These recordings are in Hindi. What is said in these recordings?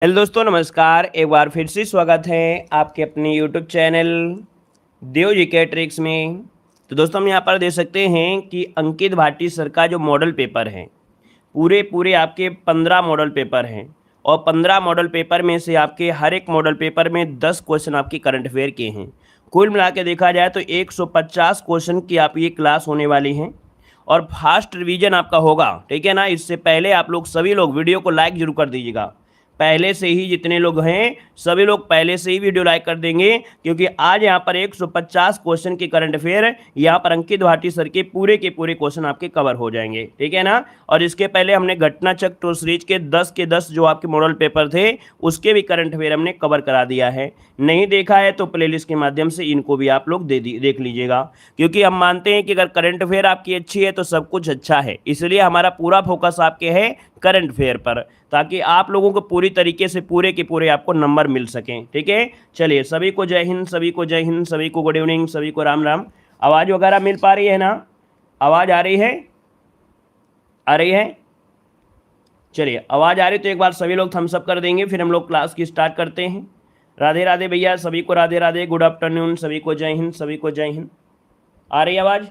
हेलो दोस्तों, नमस्कार। एक बार फिर से स्वागत है आपके अपने यूट्यूब चैनल देव जी के ट्रिक्स में। तो दोस्तों, हम यहाँ पर देख सकते हैं कि अंकित भाटी सर का जो मॉडल पेपर है, पूरे पूरे आपके 15 मॉडल पेपर हैं। और 15 मॉडल पेपर में से आपके हर एक मॉडल पेपर में 10 क्वेश्चन आपके करंट अफेयर के हैं। कुल मिला के देखा जाए तो 150 क्वेश्चन की आप ये क्लास होने वाली है। और फास्ट रिवीजन आपका होगा, ठीक है ना। इससे पहले आप लोग सभी लोग वीडियो को लाइक जरूर कर दीजिएगा। पहले से ही जितने लोग हैं सभी लोग पहले से ही वीडियो लाइक कर देंगे, क्योंकि आज यहाँ पर 150 क्वेश्चन के करंट अफेयर यहाँ पर अंकित भाटी सर के पूरे क्वेश्चन आपके कवर हो जाएंगे, ठीक है ना। और इसके पहले हमने घटना चक्र सीरीज के 10 जो आपके मॉडल पेपर थे उसके भी करंट अफेयर हमने कवर करा दिया है। नहीं देखा है तो प्लेलिस्ट के माध्यम से इनको भी आप लोग देख लीजिएगा, क्योंकि हम मानते हैं कि अगर करंट अफेयर आपकी अच्छी है तो सब कुछ अच्छा है। इसलिए हमारा पूरा फोकस आपके है करंट अफेयर पर, ताकि आप लोगों को पूरी तरीके से पूरे के पूरे आपको नंबर मिल सकें, ठीक है। चलिए, सभी को जय हिंद, सभी को जय हिंद, सभी को गुड इवनिंग, सभी को राम राम। आवाज़ वगैरह मिल पा रही है ना? आवाज़ आ रही है? आ रही है? चलिए, आवाज़ आ रही तो एक बार सभी लोग थम्स अप कर देंगे, फिर हम लोग क्लास की स्टार्ट करते हैं। राधे राधे भैया, सभी को राधे राधे, गुड आफ्टरनून, सभी को जय हिंद, सभी को जय हिंद। आ रही है आवाज़?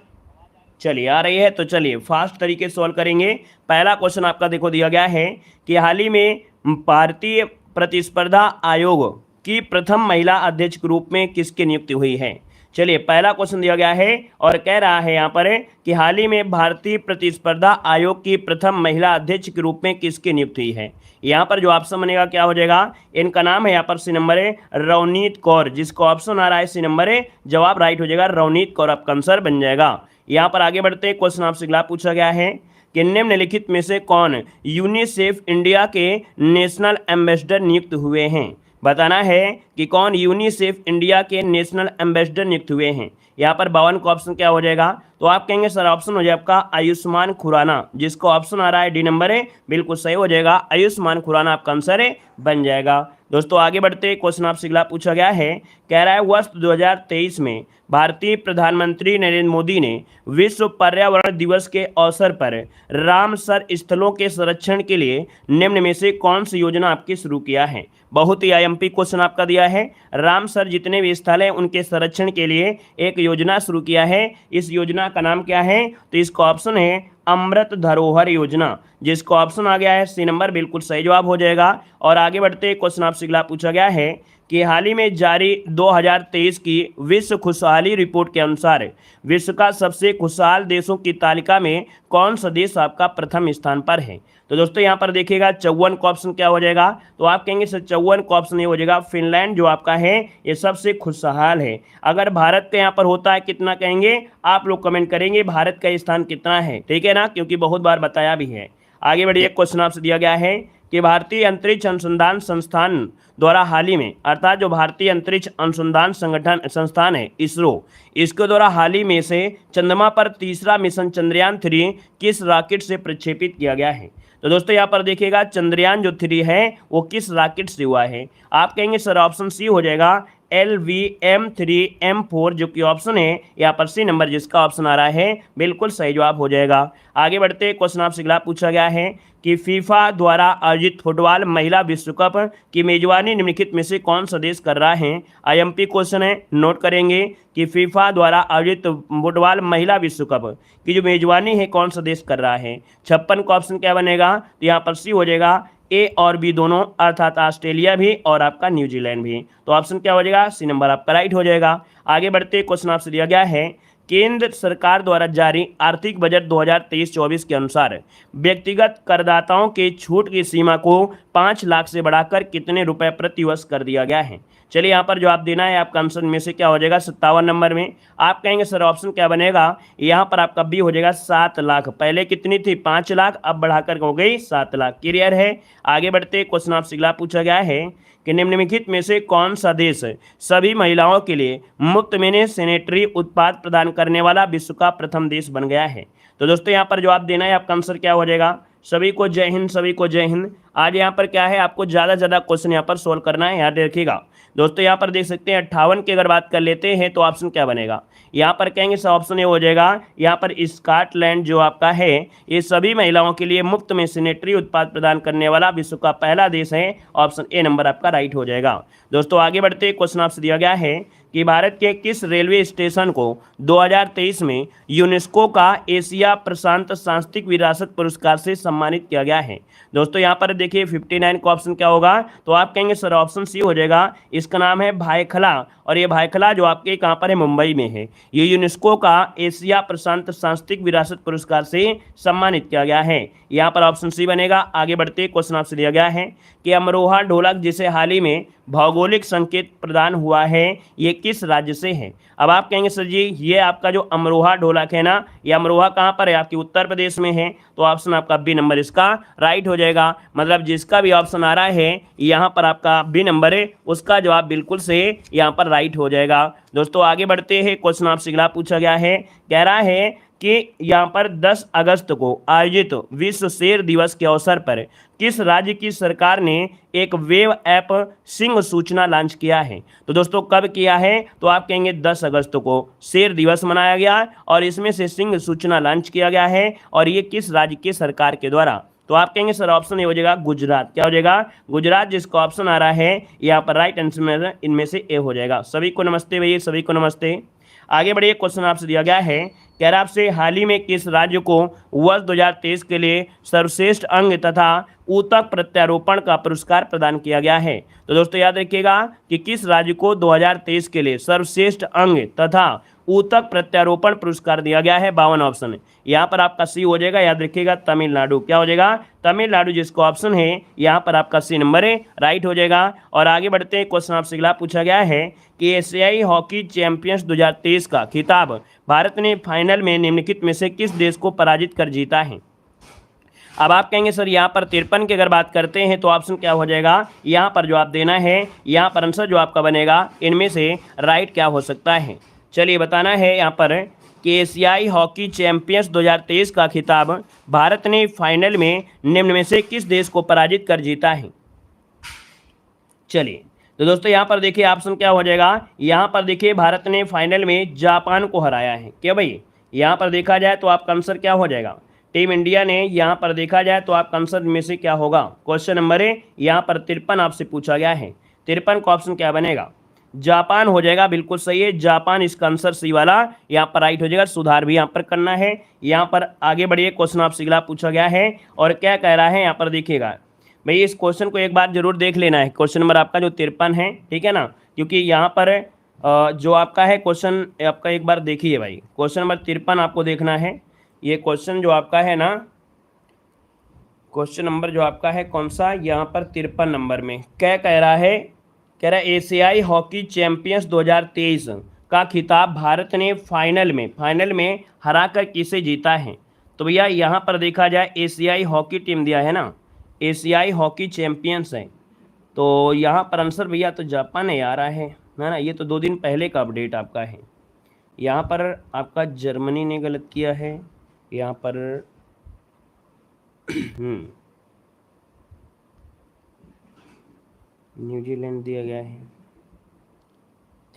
चलिए, आ रही है तो चलिए फास्ट तरीके से सॉल्व करेंगे। पहला क्वेश्चन आपका देखो दिया गया है कि हाल ही में भारतीय प्रतिस्पर्धा आयोग की प्रथम महिला अध्यक्ष के रूप में किसकी नियुक्ति हुई है। चलिए, पहला क्वेश्चन दिया गया है और कह रहा है यहाँ पर कि हाल ही में भारतीय प्रतिस्पर्धा आयोग की प्रथम महिला अध्यक्ष के रूप में किसकी नियुक्ति हुई है। यहाँ पर जो ऑप्शन बनेगा क्या हो जाएगा, इनका नाम है यहाँ पर सी नंबर है रवनीत कौर। जिसको ऑप्शन आ रहा है सी नंबर है, जवाब राइट हो जाएगा रवनीत कौर, आपका आंसर बन जाएगा। यहाँ पर आगे बढ़ते हैं, क्वेश्चन आपसे अगला पूछा गया है कि निम्नलिखित में से कौन यूनिसेफ इंडिया के नेशनल एम्बेसडर नियुक्त हुए हैं। बताना है कि कौन यूनिसेफ इंडिया के नेशनल एम्बेसडर नियुक्त हुए हैं। यहाँ पर 52 का ऑप्शन क्या हो जाएगा, तो आप कहेंगे सर ऑप्शन हो जाए आपका आयुष्मान खुराना। जिसको ऑप्शन आ रहा है डी नंबर है, बिल्कुल सही हो जाएगा, आयुष्मान खुराना आपका आंसर है, बन जाएगा। दोस्तों आगे बढ़ते, क्वेश्चन आपसे अगला पूछा गया है, कह रहा है वर्ष 2023 में भारतीय प्रधानमंत्री नरेंद्र मोदी ने विश्व पर्यावरण दिवस के अवसर पर रामसर स्थलों के संरक्षण के लिए निम्न में से कौन सी योजना आपकी शुरू किया है। बहुत ही आईएमपी क्वेश्चन आपका दिया है। रामसर जितने भी स्थल हैं उनके संरक्षण के लिए एक योजना शुरू किया है। इस योजना का नाम क्या है, तो इसका ऑप्शन है अमृत धरोहर योजना। जिसको ऑप्शन आ गया है सी नंबर, बिल्कुल सही जवाब हो जाएगा। और आगे बढ़ते, क्वेश्चन आपसे अगला पूछा गया है कि हाल ही में जारी 2023 की विश्व खुशहाली रिपोर्ट के अनुसार विश्व का सबसे खुशहाल देशों की तालिका में कौन सा देश आपका प्रथम स्थान पर है। तो दोस्तों यहाँ पर देखिएगा 54 का ऑप्शन क्या हो जाएगा, तो आप कहेंगे सर 54 का ऑप्शन ये हो जाएगा फिनलैंड, जो आपका है ये सबसे खुशहाल है। अगर भारत का यहाँ पर होता है कितना कहेंगे, आप लोग कमेंट करेंगे भारत का स्थान कितना है, ठीक है ना, क्योंकि बहुत बार बताया भी है। आगे बढ़िए, क्वेश्चन आपसे दिया गया है कि भारतीय अंतरिक्ष अनुसंधान संस्थान द्वारा हाल ही में, अर्थात जो भारतीय अंतरिक्ष अनुसंधान संस्थान है इसरो, इसके द्वारा हाल ही में से चंद्रमा पर तीसरा मिशन चंद्रयान 3 किस रॉकेट से प्रक्षेपित किया गया है। तो दोस्तों यहाँ पर देखिएगा चंद्रयान जो 3 है वो किस रॉकेट से हुआ है। आप कहेंगे सर ऑप्शन सी हो जाएगा LVM-3M4, जो कि ऑप्शन है यहाँ पर सी नंबर, जिसका ऑप्शन आ रहा है बिल्कुल सही जवाब हो जाएगा। आगे बढ़ते, क्वेश्चन आपसे अगला पूछा गया है कि फीफा द्वारा आयोजित फुटबॉल महिला विश्व कप की मेजबानी निम्नलिखित में से कौन सा देश कर रहा है। आईएमपी क्वेश्चन है, नोट करेंगे कि फीफा द्वारा आयोजित फुटबॉल महिला विश्व कप की जो मेजबानी है कौन सा देश कर रहा है। 56 का ऑप्शन क्या बनेगा, तो यहाँ पर सी हो जाएगा ए और बी दोनों, अर्थात ऑस्ट्रेलिया भी और आपका न्यूजीलैंड भी। तो ऑप्शन क्या हो जाएगा, सी नंबर आपका राइट हो जाएगा। आगे बढ़ते, क्वेश्चन आपसे दिया गया है केंद्र सरकार द्वारा जारी आर्थिक बजट 2023-24 के अनुसार व्यक्तिगत करदाताओं के छूट की सीमा को 5 लाख से बढ़ाकर कितने रुपए प्रति वर्ष कर दिया गया है। चलिए, यहाँ पर जवाब देना है आपका आंसर में से क्या हो जाएगा 57 नंबर में। आप कहेंगे सर ऑप्शन क्या बनेगा, यहाँ पर आपका बी हो जाएगा 7 लाख। पहले कितनी थी 5 लाख, अब बढ़ाकर हो गई 7 लाख। क्लियर है। आगे बढ़ते, क्वेश्चन आपसे अगला पूछा गया है कि निम्नलिखित में से कौन सा देश सभी महिलाओं के लिए मुफ्त में सैनिटरी उत्पाद प्रदान करने वाला विश्व का प्रथम देश बन गया है। तो दोस्तों यहाँ पर जवाब देना है आपका आंसर क्या हो जाएगा, सभी को जय हिंद, सभी को जय हिंद। आज यहाँ पर क्या है, आपको ज़्यादा से ज़्यादा क्वेश्चन यहाँ पर सोल्व करना है, याद रखिएगा दोस्तों। यहाँ पर देख सकते हैं 58 की अगर बात कर लेते हैं तो ऑप्शन क्या बनेगा, यहाँ पर कहेंगे सर ऑप्शन ये हो जाएगा, यहाँ पर स्कॉटलैंड जो आपका है ये सभी महिलाओं के लिए मुफ्त में सैनिटरी उत्पाद प्रदान करने वाला विश्व का पहला देश है। ऑप्शन ए नंबर आपका राइट हो जाएगा। दोस्तों आगे बढ़ते, क्वेश्चन आपसे दिया गया है कि भारत के किस रेलवे स्टेशन को 2023 में यूनेस्को का एशिया प्रशांत सांस्कृतिक विरासत पुरस्कार से सम्मानित किया गया है। दोस्तों यहाँ पर देखिए 59 का ऑप्शन क्या होगा, तो आप कहेंगे सर ऑप्शन सी हो जाएगा। इसका नाम है भायखला, और ये भायखला जो आपके कहाँ पर है, मुंबई में है। ये यूनेस्को का एशिया प्रशांत सांस्कृतिक विरासत पुरस्कार से सम्मानित किया गया है। यहाँ पर ऑप्शन सी बनेगा। आगे बढ़ते, क्वेश्चन आपसे दिया गया है कि अमरोहा ढोलक जिसे हाल ही में भौगोलिक संकेत प्रदान हुआ है, ये किस राज्य से है। अब आप कहेंगे सर जी ये आपका जो अमरोहा ढोलक है ना, ये अमरोहा कहाँ पर है, आपके उत्तर प्रदेश में है। तो ऑप्शन आपका बी नंबर इसका राइट हो जाएगा। मतलब जिसका भी ऑप्शन आ रहा है यहाँ पर आपका बी नंबर है, उसका जवाब बिल्कुल से यहाँ पर राइट हो जाएगा। दोस्तों आगे बढ़ते हैं, क्वेश्चन आपसे अगला पूछा गया है, कह रहा है कि यहाँ पर 10 अगस्त को आयोजित विश्व शेर दिवस के अवसर पर किस राज्य की सरकार ने एक वेब ऐप सिंह सूचना लॉन्च किया है। तो दोस्तों कब किया है, तो आप कहेंगे 10 अगस्त को शेर दिवस मनाया गया और इसमें से सिंह सूचना लॉन्च किया गया है, और ये किस राज्य की सरकार के द्वारा। तो आप कहेंगे सर ऑप्शन ये हो जाएगा गुजरात। क्या हो जाएगा, गुजरात। जिसका ऑप्शन आ रहा है यहाँ पर राइट आंसर इनमें से ए हो जाएगा। सभी को नमस्ते भैया, सभी को नमस्ते। आगे बढ़िए, क्वेश्चन आपसे दिया गया है, कह रहा आपसे हाल ही में किस राज्य को वर्ष 2023 के लिए सर्वश्रेष्ठ अंग तथा ऊतक प्रत्यारोपण का पुरस्कार प्रदान किया गया है। तो दोस्तों याद रखिएगा कि किस राज्य को 2023 के लिए सर्वश्रेष्ठ अंग तथा ऊतक प्रत्यारोपण पुरस्कार दिया गया है। 52 ऑप्शन है, यहाँ पर आपका सी हो जाएगा, याद रखिएगा तमिलनाडु। क्या हो जाएगा, तमिलनाडु। जिसका ऑप्शन है यहाँ पर आपका सी नंबर है राइट हो जाएगा। और आगे बढ़ते हैं, क्वेश्चन आपसे अगला पूछा गया है कि एशियाई हॉकी चैंपियंस 2023 का खिताब भारत ने फाइनल में निम्नलिखित में से किस देश को पराजित कर जीता है। अब आप कहेंगे सर यहाँ पर 53 की अगर बात करते हैं तो ऑप्शन क्या हो जाएगा, यहाँ पर जवाब देना है। यहाँ पर आंसर जो आपका बनेगा इनमें से राइट क्या हो सकता है, चलिए बताना है यहाँ पर कि एशियाई हॉकी चैंपियंस 2023 का खिताब भारत ने फाइनल में निम्न में से किस देश को पराजित कर जीता है। चलिए तो दोस्तों यहाँ पर देखिए ऑप्शन क्या हो जाएगा, यहाँ पर देखिए भारत ने फाइनल में जापान को हराया है। क्या भाई, यहाँ पर देखा जाए तो आपका आंसर क्या हो जाएगा, टीम इंडिया ने यहाँ पर देखा जाए तो आपका आंसर में से क्या होगा। क्वेश्चन नंबर है यहाँ पर 53 आपसे पूछा गया है, 53 का ऑप्शन क्या बनेगा, जापान हो जाएगा। बिल्कुल सही है, जापान इसका आंसर सी वाला यहाँ पर राइट हो जाएगा। सुधार भी यहाँ पर करना है। यहाँ पर आगे बढ़िए, क्वेश्चन आपसे अगला पूछा गया है और क्या कह रहा है यहाँ पर देखिएगा भाई, इस क्वेश्चन को एक बार जरूर देख लेना है। क्वेश्चन नंबर आपका जो 53 है, ठीक है ना, क्योंकि यहाँ पर जो आपका है क्वेश्चन आपका एक बार देखिए भाई, क्वेश्चन नंबर 53 आपको देखना है। ये क्वेश्चन जो आपका है ना, क्वेश्चन नंबर जो आपका है कौन सा, यहाँ पर 53 नंबर में क्या कह रहा है, कह रहा है एशियाई हॉकी चैंपियंस 2023 का खिताब भारत ने फाइनल में हराकर किसे जीता है। तो भैया यहाँ पर देखा जाए एशियाई हॉकी टीम दिया है ना, एशियाई हॉकी चैंपियंस है, तो यहाँ पर आंसर भैया तो जापान ने आ रहा है ना। ये तो 2 दिन पहले का अपडेट आपका है। यहाँ पर आपका जर्मनी ने गलत किया है, यहाँ पर न्यूजीलैंड दिया गया है।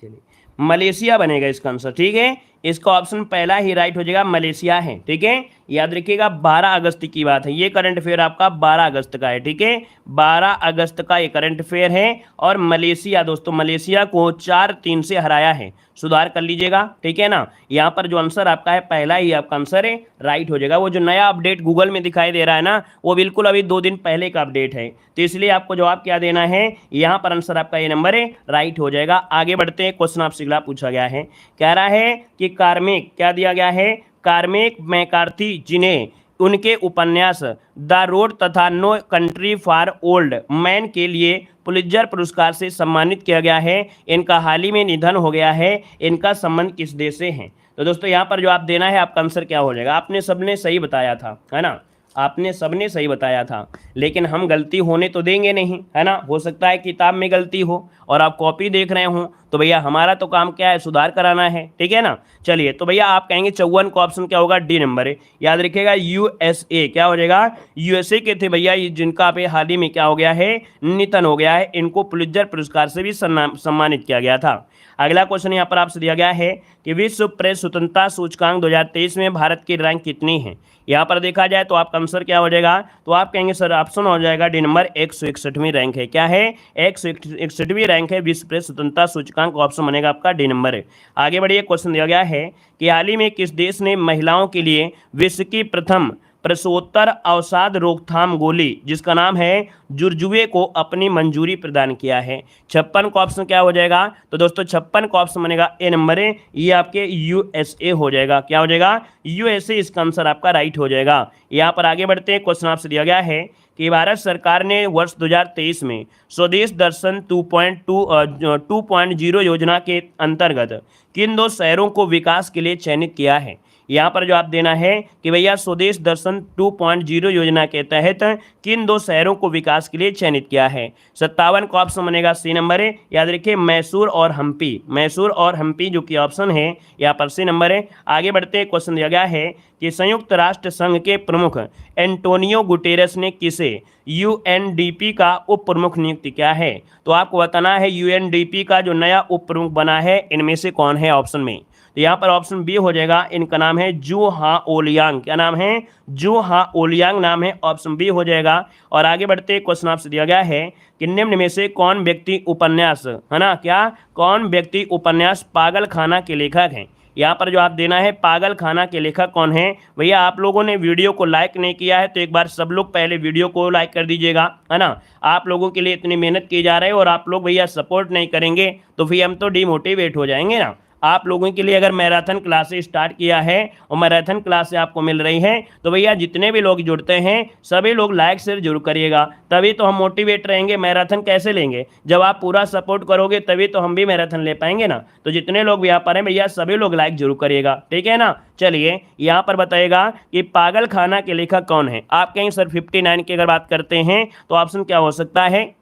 चलिए मलेशिया बनेगा इसका आंसर, ठीक है। इसका ऑप्शन पहला ही राइट हो जाएगा, मलेशिया है, ठीक है। याद रखिएगा 12 अगस्त की बात है, ये करंट अफेयर आपका 12 अगस्त का है, ठीक है। 12 अगस्त का ये करंट अफेयर है और मलेशिया दोस्तों, मलेशिया को 4-3 से हराया है। सुधार कर लीजिएगा, ठीक है ना। यहाँ पर जो आंसर आपका है पहला ही आपका आंसर है राइट हो जाएगा। वो जो नया अपडेट गूगल में दिखाई दे रहा है ना, वो बिल्कुल अभी 2 दिन पहले का अपडेट है, तो इसलिए आपको जवाब क्या देना है, यहाँ पर आंसर आपका ये नंबर है राइट हो जाएगा। आगे बढ़ते हैं, क्वेश्चन आपसे अगला पूछा गया है, कह रहा है कि कार्मिक क्या दिया गया है, कार्मिक मैकार्थी जिन्हें उनके उपन्यास द रोड तथा no country for old man के लिए पुलित्जर पुरस्कार से सम्मानित किया गया है, इनका हाल ही में निधन हो गया है, इनका संबंध किस देश से है। तो दोस्तों यहाँ पर जो आप देना है आपका आंसर क्या हो जाएगा, आपने सबने सही बताया था, है ना। आपने सबने सही बताया था, लेकिन हम गलती होने तो देंगे नहीं, है ना। हो सकता है किताब में गलती हो और आप कॉपी देख रहे हो, तो भैया हमारा तो काम क्या है, सुधार कराना है, ठीक है ना। चलिए, तो भैया आप कहेंगे 54 का ऑप्शन क्या होगा, डी नंबर है। याद रखिएगा यूएसए, क्या हो जाएगा, यूएसए के थे भैया ये, जिनका पे हाल ही में क्या हो गया है, निधन हो गया है। इनको पुलित्जर पुरस्कार से भी सम्मानित किया गया था। अगला क्वेश्चन यहाँ पर आपसे दिया गया है कि विश्व प्रेस स्वतंत्रता सूचकांक 2023 में भारत की रैंक कितनी है। यहाँ पर देखा जाए तो आपका आंसर क्या हो जाएगा, तो आप कहेंगे सर ऑप्शन हो जाएगा डी नंबर, 161वीं रैंक है। क्या है, 161वीं रैंक है विश्व प्रेस स्वतंत्रता सूचकांक, ऑप्शन बनेगा आपका डी नंबर है। आगे बढ़िए, क्वेश्चन दिया गया है कि हाल ही में किस देश ने महिलाओं के लिए विश्व की प्रथम प्रसवोत्तर अवसाद रोकथाम गोली, जिसका नाम है जुर्जुए, को अपनी मंजूरी प्रदान किया है। 56 का ऑप्शन क्या हो जाएगा, तो दोस्तों 56 का ऑप्शन बनेगा ए नंबर है, ये आपके यूएसए हो जाएगा। क्या हो जाएगा, यूएसए, इसका आंसर आपका राइट हो जाएगा। यहाँ पर आगे बढ़ते हैं, क्वेश्चन आपसे दिया गया है कि भारत सरकार ने वर्ष 2023 में स्वदेश दर्शन 2.0 योजना के अंतर्गत किन 2 शहरों को विकास के लिए चयनित किया है। यहाँ पर जो आप देना है कि भैया स्वदेश दर्शन 2.0 योजना के तहत किन 2 शहरों को विकास के लिए चयनित किया है। 57 का ऑप्शन बनेगा सी नंबर है। याद रखिए मैसूर और हम्पी, मैसूर और हम्पी जो कि ऑप्शन है यहाँ पर सी नंबर है। आगे बढ़ते हैं, क्वेश्चन दिया गया है कि संयुक्त राष्ट्र संघ के प्रमुख एंटोनियो गुटेरेस ने किसे यूएनडीपी का उप प्रमुख नियुक्त किया है। तो आपको बताना है यूएनडीपी का जो नया उप प्रमुख बना है इनमें से कौन है ऑप्शन में। तो यहाँ पर ऑप्शन बी हो जाएगा, इनका नाम है जू हाओलियांग। क्या नाम है, जू हाओलियांग नाम है, ऑप्शन बी हो जाएगा। और आगे बढ़ते क्वेश्चन आपसे दिया गया है कि निम्न में से कौन व्यक्ति उपन्यास, है ना, क्या कौन व्यक्ति उपन्यास पागल खाना के लेखक हैं। यहाँ पर जो आप देना है पागल खाना के लेखक कौन है। भैया आप लोगों ने वीडियो को लाइक नहीं किया है तो एक बार सब लोग पहले वीडियो को लाइक कर दीजिएगा, है ना। आप लोगों के लिए इतनी मेहनत की जा रही है और आप लोग भैया सपोर्ट नहीं करेंगे तो फिर हम तो डिमोटिवेट हो जाएंगे ना। आप लोगों के लिए अगर मैराथन क्लासेस स्टार्ट किया है और मैराथन क्लास आपको मिल रही है तो भैया जितने भी लोग जुड़ते हैं सभी लोग लाइक शेयर जरूर करिएगा, तभी तो हम मोटिवेट रहेंगे। मैराथन कैसे लेंगे, जब आप पूरा सपोर्ट करोगे तभी तो हम भी मैराथन ले पाएंगे ना। तो जितने लोग यहाँ पर हैं भैया सभी लोग लाइक जरूर करिएगा, ठीक है ना। चलिए यहाँ पर बताइएगा कि पागल खाना के लेखक कौन है। आप कहेंगे सर 59 की अगर बात करते हैं तो ऑप्शन क्या हो सकता है,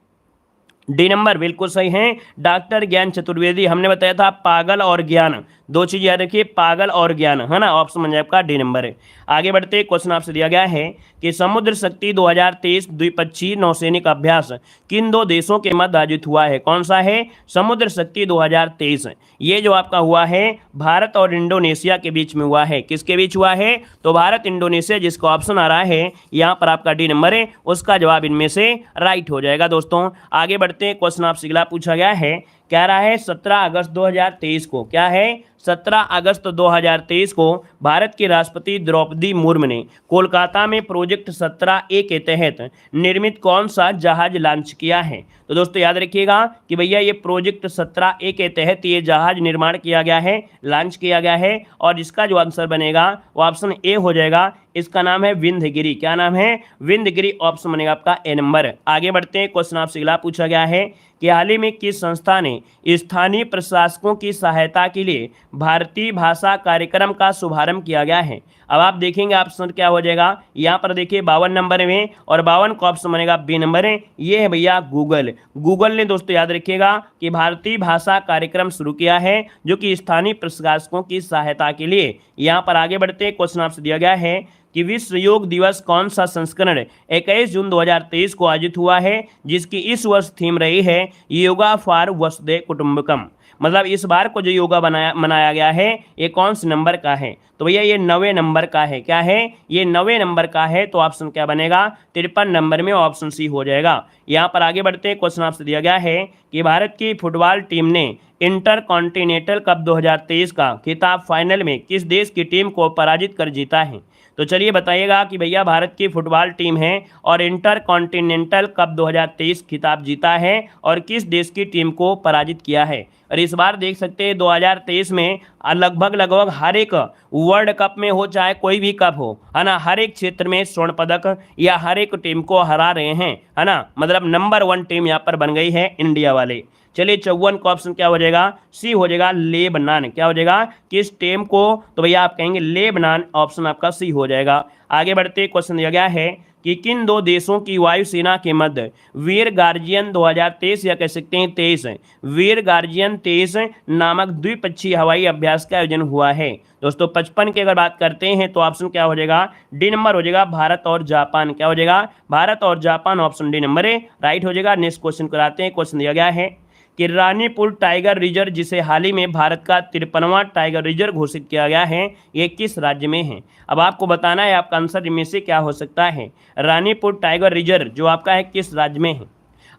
डी नंबर बिल्कुल सही है, डॉक्टर ज्ञान चतुर्वेदी। हमने बताया था पागल और ज्ञान, 2 चीज याद रखिए, पागल और ज्ञान, है ना। ऑप्शन बन जाए आपका डी नंबर है। आगे बढ़ते क्वेश्चन आपसे दिया गया है कि समुद्र शक्ति 2023 द्विपक्षीय नौसैनिक अभ्यास किन 2 देशों के मध्य आयोजित हुआ है। कौन सा है, समुद्र शक्ति 2023, ये जो आपका हुआ है भारत और इंडोनेशिया के बीच में हुआ है। किसके बीच हुआ है, तो भारत इंडोनेशिया, जिसका ऑप्शन आ रहा है यहाँ पर आपका डी नंबर है, उसका जवाब इनमें से राइट हो जाएगा। दोस्तों आगे बढ़ते हैं, क्वेश्चन आपसे अगला पूछा गया है, कह रहा है 17 अगस्त 2023 को, क्या है 17 अगस्त 2023 को भारत की राष्ट्रपति द्रौपदी मुर्मू ने कोलकाता में प्रोजेक्ट 17A के तहत निर्मित कौन सा जहाज लॉन्च किया है। तो दोस्तों याद रखिएगा कि भैया ये प्रोजेक्ट 17A के तहत ये जहाज निर्माण किया गया है, लॉन्च किया गया है, और इसका जो आंसर बनेगा वो ऑप्शन ए हो जाएगा। इसका नाम है विंध्यगिरी। क्या नाम है, विंध्यगिरी, ऑप्शन बनेगा आपका ए नंबर। आगे बढ़ते हैं, क्वेश्चन आपसे अगला पूछा गया है कि हाल ही में किस संस्था ने स्थानीय प्रशासकों की सहायता के लिए भारतीय भाषा कार्यक्रम का शुभारंभ किया गया है। अब आप देखेंगे ऑप्शन क्या हो जाएगा, यहाँ पर देखिए 52 नंबर में, और 52 का ऑप्शन बनेगा बी नंबर है, ये है भैया गूगल। गूगल ने दोस्तों याद रखिएगा कि भारतीय भाषा कार्यक्रम शुरू किया है जो कि स्थानीय प्रशासकों की सहायता के लिए। यहाँ पर आगे बढ़ते क्वेश्चन आपसे दिया गया है कि विश्व योग दिवस कौन सा संस्करण 21 जून 2023 को आयोजित हुआ है, जिसकी इस वर्ष थीम रही है योगा फॉर वसुधैव कुटुंबकम। मतलब इस बार को जो योगा मनाया गया है ये कौन से नंबर का है, तो भैया ये 9वें नंबर का है। क्या है, ये 9वें नंबर का है, तो ऑप्शन क्या बनेगा, 53 नंबर में ऑप्शन सी हो जाएगा। यहाँ पर आगे बढ़ते हैं, क्वेश्चन आपसे दिया गया है कि भारत की फुटबॉल टीम ने इंटर कॉन्टिनेंटल कप 2023 का खिताब फाइनल में किस देश की टीम को पराजित कर जीता है। तो चलिए बताइएगा कि भैया भारत की फुटबॉल टीम है और इंटर कॉन्टिनेंटल कप 2023 खिताब जीता है और किस देश की टीम को पराजित किया है। और इस बार देख सकते हैं 2023 में लगभग हर एक वर्ल्ड कप में हो चाहे कोई भी कप हो, है ना, हर एक क्षेत्र में स्वर्ण पदक या हर एक टीम को हरा रहे हैं, है ना। मतलब नंबर 1 टीम यहाँ पर बन गई है इंडिया वाले। चलिए 54 का ऑप्शन क्या हो जाएगा, सी हो जाएगा लेबनान। क्या हो जाएगा, किस टेम को, तो भैया आप कहेंगे लेबनान, ऑप्शन आपका सी हो जाएगा। आगे बढ़ते क्वेश्चन दिया गया है कि किन दो देशों की वायुसेना के मध्य वीर गार्जियन 2023 या कह सकते हैं 23 वीर गार्जियन 23 नामक द्विपक्षीय हवाई अभ्यास का आयोजन हुआ है। दोस्तों 55 की अगर बात करते हैं तो ऑप्शन क्या हो जाएगा, डी नंबर हो जाएगा भारत और जापान। क्या हो जाएगा, भारत और Japan, option D number right हो जाएगा। नेक्स्ट क्वेश्चन कराते हैं। क्वेश्चन दिया गया है कि रानीपुर टाइगर रिजर्व, जिसे हाल ही में भारत का 53वां टाइगर रिजर्व घोषित किया गया है, ये किस राज्य में है। अब आपको बताना है आपका आंसर इनमें से क्या हो सकता है। रानीपुर टाइगर रिजर्व जो आपका है किस राज्य में है।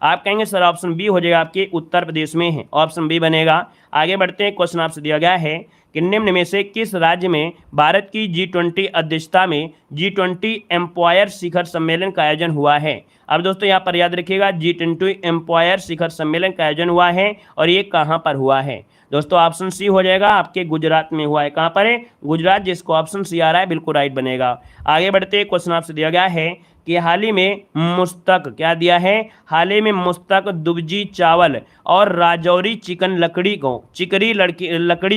आप कहेंगे सर ऑप्शन बी हो जाएगा आपके उत्तर प्रदेश में है, ऑप्शन बी बनेगा। आगे बढ़ते हैं। क्वेश्चन आपसे दिया गया है कि निम्न में से किस राज्य में भारत की G20 अध्यक्षता में G20 एम्प्लॉयर शिखर सम्मेलन का आयोजन हुआ है। अब दोस्तों यहाँ पर याद रखिएगा G20 एम्प्लॉयर शिखर सम्मेलन का आयोजन हुआ है और ये कहाँ पर हुआ है। दोस्तों ऑप्शन सी हो जाएगा आपके गुजरात में हुआ है। कहाँ पर है, गुजरात, जिसको ऑप्शन सी आ रहा है बिल्कुल राइट बनेगा। आगे बढ़ते क्वेश्चन आपसे दिया गया है कि हाल ही में मुस्तक, क्या दिया है, हाल ही में मुस्तक दुबजी चावल और राजौरी चिकन लकड़ी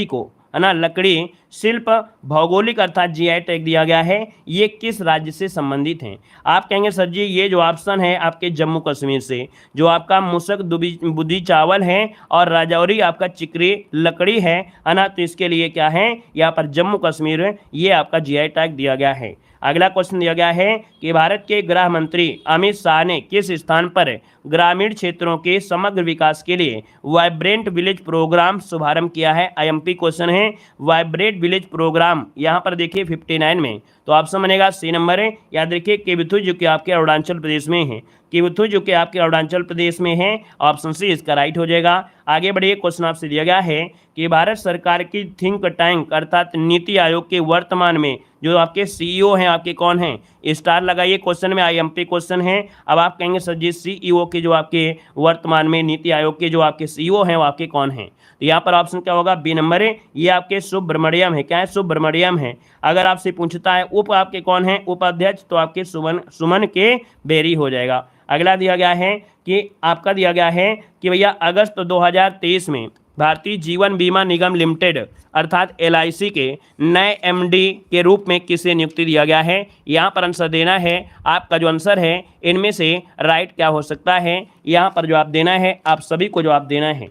को है ना, लकड़ी शिल्प भौगोलिक अर्थात जीआई टैग दिया गया है, ये किस राज्य से संबंधित हैं। आप कहेंगे सर जी ये जो ऑप्शन है आपके जम्मू कश्मीर से, जो आपका मुसक बुदी चावल है और राजौरी आपका चिकरी लकड़ी है ना, तो इसके लिए क्या है यहाँ पर जम्मू कश्मीर ये आपका जीआई टैग दिया गया है। अगला क्वेश्चन दिया गया है कि भारत के गृह मंत्री अमित शाह ने किस स्थान पर ग्रामीण क्षेत्रों के समग्र विकास के लिए वाइब्रेंट विलेज प्रोग्राम शुभारंभ किया है। आईएमपी क्वेश्चन है, वाइब्रेंट विलेज प्रोग्राम यहाँ पर देखिए 59 में, तो ऑप्शन बनेगा सी नंबर है। याद रखिए केवुथु जो कि आपके अरुणाचल प्रदेश में है, केवुथु जो कि आपके अरुणाचल प्रदेश में है, ऑप्शन सी इसका राइट हो जाएगा। आगे बढ़िए। क्वेश्चन आपसे दिया गया है कि भारत सरकार की थिंक टैंक अर्थात नीति आयोग के वर्तमान में जो आपके सीईओ हैं आपके कौन हैं, स्टार लगाइए क्वेश्चन में, आईएमपी क्वेश्चन है। अब आप कहेंगे सर जी सीईओ के जो आपके वर्तमान में नीति आयोग के जो आपके सीईओ हैं वो आपके कौन हैं, तो यहाँ पर ऑप्शन क्या होगा, बी नंबर है, ये आपके सुब्रमण्यम है। क्या है, सुब्रमण्यम है। अगर आपसे पूछता है उप आपके कौन है उपाध्यक्ष, तो आपके सुमन के बेरी हो जाएगा। अगला दिया गया है कि आपका दिया गया है कि भैया अगस्त 2023 में भारतीय जीवन बीमा निगम लिमिटेड अर्थात एलआईसी के नए एमडी के रूप में किसे नियुक्ति दिया गया है। यहाँ पर आंसर देना है, आपका जो आंसर है इनमें से राइट क्या हो सकता है, यहाँ पर जवाब देना है, आप सभी को जवाब देना है।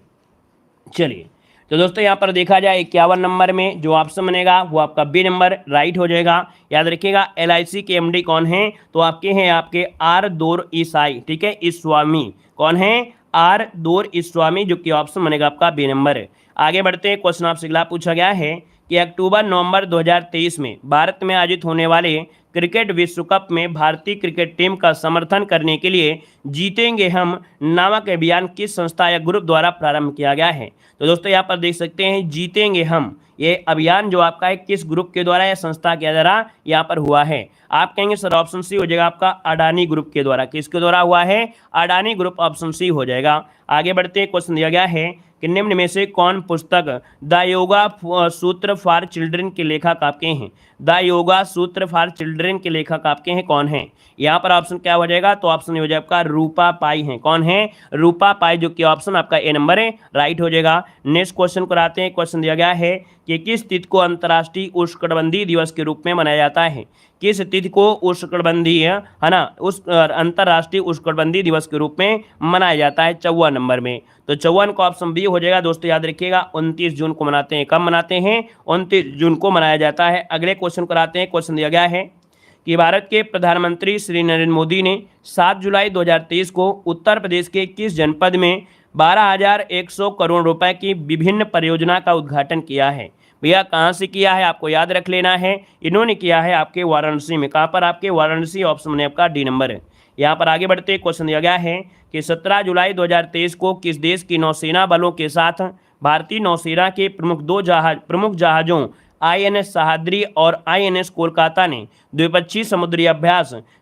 चलिए तो दोस्तों यहाँ पर देखा जाए 51 नंबर में जो ऑप्शन बनेगा वो आपका बी नंबर राइट हो जाएगा। याद रखिएगा एलआईसी के एमडी कौन हैं, तो आपके हैं आपके आर दोर ईसाई, ठीक है, ईस्वामी। कौन है, आर दोर ईस्वामी, जो कि ऑप्शन बनेगा आपका बी नंबर है। आगे बढ़ते हैं। क्वेश्चन आपसे अगला पूछा गया है कि अक्टूबर नवंबर 2023 में भारत में आयोजित होने वाले क्रिकेट विश्व कप में भारतीय क्रिकेट टीम का समर्थन करने के लिए जीतेंगे हम नामक अभियान किस संस्था या ग्रुप द्वारा प्रारंभ किया गया है। तो दोस्तों यहाँ पर देख सकते हैं जीतेंगे हम, ये अभियान जो आपका है किस ग्रुप के द्वारा या संस्था के द्वारा यहाँ पर हुआ है। आप कहेंगे सर ऑप्शन सी हो जाएगा आपका अडानी ग्रुप के द्वारा। किसके द्वारा हुआ है, अडानी ग्रुप, ऑप्शन सी हो जाएगा। आगे बढ़ते हैं। क्वेश्चन दिया गया है कि निम्न में से कौन पुस्तक द योगा सूत्र फॉर चिल्ड्रन के लेखक आपके हैं। द योगा सूत्र फॉर चिल्ड्रन के लेखक आपके हैं कौन है। यहाँ पर ऑप्शन क्या हो जाएगा, तो ऑप्शन हो जाएगा आपका रूपा पाई है। कौन है, रूपा पाई, जो कि ऑप्शन आपका ए नंबर है राइट हो जाएगा। नेक्स्ट क्वेश्चन कराते हैं। क्वेश्चन दिया गया है कि किस तिथि को अंतर्राष्ट्रीय उष्णकटिबंधीय दिवस के रूप में मनाया जाता है। किस तिथि को उष्णकटिबंधीय है ना, उस अंतर्राष्ट्रीय उष्णकटिबंधीय दिवस के रूप में मनाया जाता है 54 नंबर में, तो 54 का ऑप्शन बी हो जाएगा। दोस्तों याद रखिएगा 29 जून को मनाते हैं। कब मनाते हैं, 29 जून को मनाया जाता है। अगले क्वेश्चन कराते हैं। क्वेश्चन दिया गया है कि भारत के प्रधानमंत्री श्री नरेंद्र मोदी ने 7 जुलाई 2023 को उत्तर प्रदेश के किस जनपद में 12,100 करोड़ रुपए की विभिन्न परियोजना का उद्घाटन किया है। भैया कहाँ से किया है आपको याद रख लेना है, इन्होंने किया है आपके वाराणसी में। कहाँ पर, आपके वाराणसी, ऑप्शन में आपका डी नंबर है। यहाँ पर आगे बढ़ते क्वेश्चन दिया गया है कि 17 जुलाई 2023 को किस देश की नौसेना बलों के साथ भारतीय नौसेना के प्रमुख जहाजों आईएनएस सहाद्री और आईएनएस कोलकाता ने द्विपक्षीय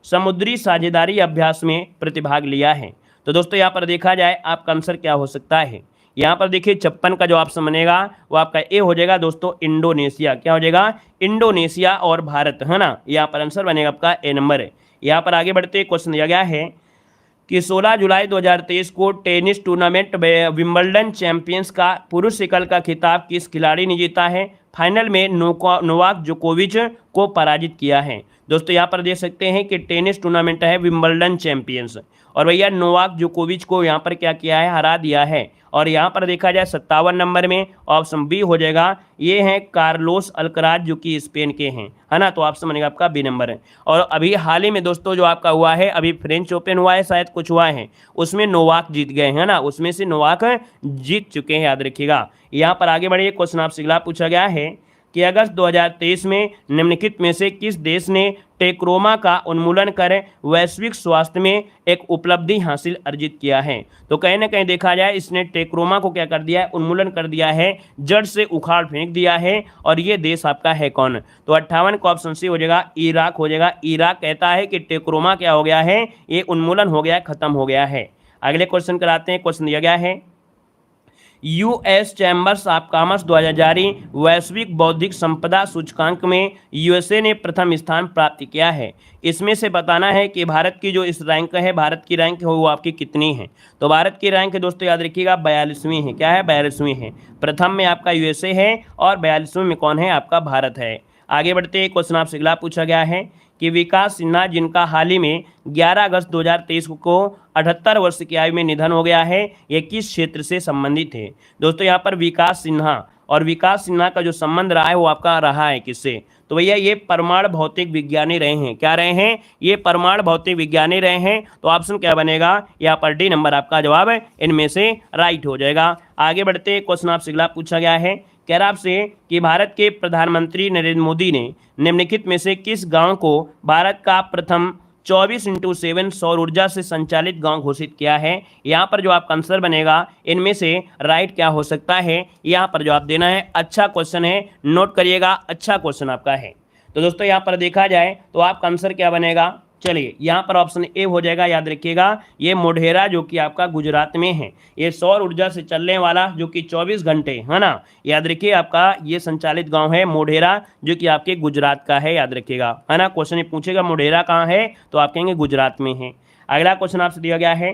समुद्री साझेदारी अभ्यास में प्रतिभाग लिया है। तो दोस्तों यहाँ पर देखा जाए आपका आंसर क्या हो सकता है। यहाँ पर देखिए 56 का जो ऑप्शन बनेगा वो आपका ए हो जाएगा दोस्तों, इंडोनेशिया। क्या हो जाएगा, इंडोनेशिया और भारत, है ना, यहाँ पर आंसर बनेगा आपका ए नंबर है। यहाँ पर आगे बढ़ते क्वेश्चन दिया गया है कि 16 जुलाई 2023 को टेनिस टूर्नामेंट विंबलडन चैंपियंस का पुरुष एकल का खिताब किस खिलाड़ी ने जीता है? फाइनल में नोवाक जोकोविच को पराजित किया है। दोस्तों यहाँ पर देख सकते हैं कि टेनिस टूर्नामेंट है विंबलडन चैंपियंस, और भैया नोवाक जोकोविच को यहाँ पर क्या किया है? हरा दिया है। और यहाँ पर देखा जाए 57 नंबर में ऑप्शन बी हो जाएगा, ये हैं कार्लोस अल्कराज जो कि स्पेन के हैं, है ना। तो ऑप्शन बनेगा आपका बी नंबर है। और अभी हाल ही में दोस्तों जो आपका हुआ है, अभी फ्रेंच ओपन हुआ है, शायद कुछ हुआ है, उसमें नोवाक जीत गए हैं ना, उसमें से नोवाक जीत चुके हैं, याद रखिएगा। यहाँ पर आगे बढ़िए, क्वेश्चन आपसे अगला पूछा गया है कि अगस्त 2023 में निम्नलिखित में से किस देश ने टेक्रोमा का उन्मूलन कर वैश्विक स्वास्थ्य में एक उपलब्धि हासिल अर्जित किया है? तो कहीं ना कहीं देखा जाए इसने टेक्रोमा को क्या कर दिया है? उन्मूलन कर दिया है, जड़ से उखाड़ फेंक दिया है। और ये देश आपका है कौन? तो 58 का ऑप्शन सी हो जाएगा, इराक हो जाएगा। इराक कहता है कि टेक्रोमा क्या हो गया है? ये उन्मूलन हो गया, खत्म हो गया है। अगले क्वेश्चन कराते हैं। क्वेश्चन दिया गया है, यूएस चैम्बर्स ऑफ कॉमर्स द्वारा जारी वैश्विक बौद्धिक संपदा सूचकांक में यूएसए ने प्रथम स्थान प्राप्त किया है। इसमें से बताना है कि भारत की जो इस रैंक है, भारत की रैंक है वो आपकी कितनी है? तो भारत की रैंक है दोस्तों, याद रखिएगा 42वीं है। क्या है? 42वीं है। प्रथम में आपका यूएसए है और 42वीं में कौन है? आपका भारत है। आगे बढ़ते हैं, क्वेश्चन आपसे अगला पूछा गया है कि विकास सिन्हा जिनका हाल ही में 11 अगस्त 2023 को 78 वर्ष की आयु में निधन हो गया है, ये किस क्षेत्र से संबंधित है? दोस्तों यहाँ पर विकास सिन्हा और विकास सिन्हा का जो संबंध रहा है वो आपका रहा है किससे? तो भैया ये परमाणु भौतिक विज्ञानी रहे हैं। क्या रहे हैं? ये परमाणु भौतिक विज्ञानी रहे हैं। तो ऑप्शन क्या बनेगा? यहाँ पर डी नंबर आपका जवाब है, इनमें से राइट हो जाएगा। आगे बढ़ते, क्वेश्चन आपसे अगला पूछा गया है, कह रहा आपसे कि भारत के प्रधानमंत्री नरेंद्र मोदी ने निम्नलिखित में से किस गांव को भारत का प्रथम 24x7 सौर ऊर्जा से संचालित गांव घोषित किया है? यहाँ पर जो आपका आंसर बनेगा, इनमें से राइट क्या हो सकता है? यहाँ पर जवाब देना है। अच्छा क्वेश्चन है, नोट करिएगा, अच्छा क्वेश्चन आपका है। तो दोस्तों यहाँ पर देखा जाए तो आपका आंसर क्या बनेगा? चलिए यहाँ पर ऑप्शन ए हो जाएगा, याद रखिएगा, ये मोढेरा जो कि आपका गुजरात में है। ये सौर ऊर्जा से चलने वाला जो कि 24 घंटे, है ना, याद रखिए आपका ये संचालित गांव है मोढेरा जो कि आपके गुजरात का है, याद रखिएगा, है ना। क्वेश्चन ये पूछेगा मोढेरा कहाँ है, तो आप कहेंगे गुजरात में है। अगला क्वेश्चन आपसे दिया गया है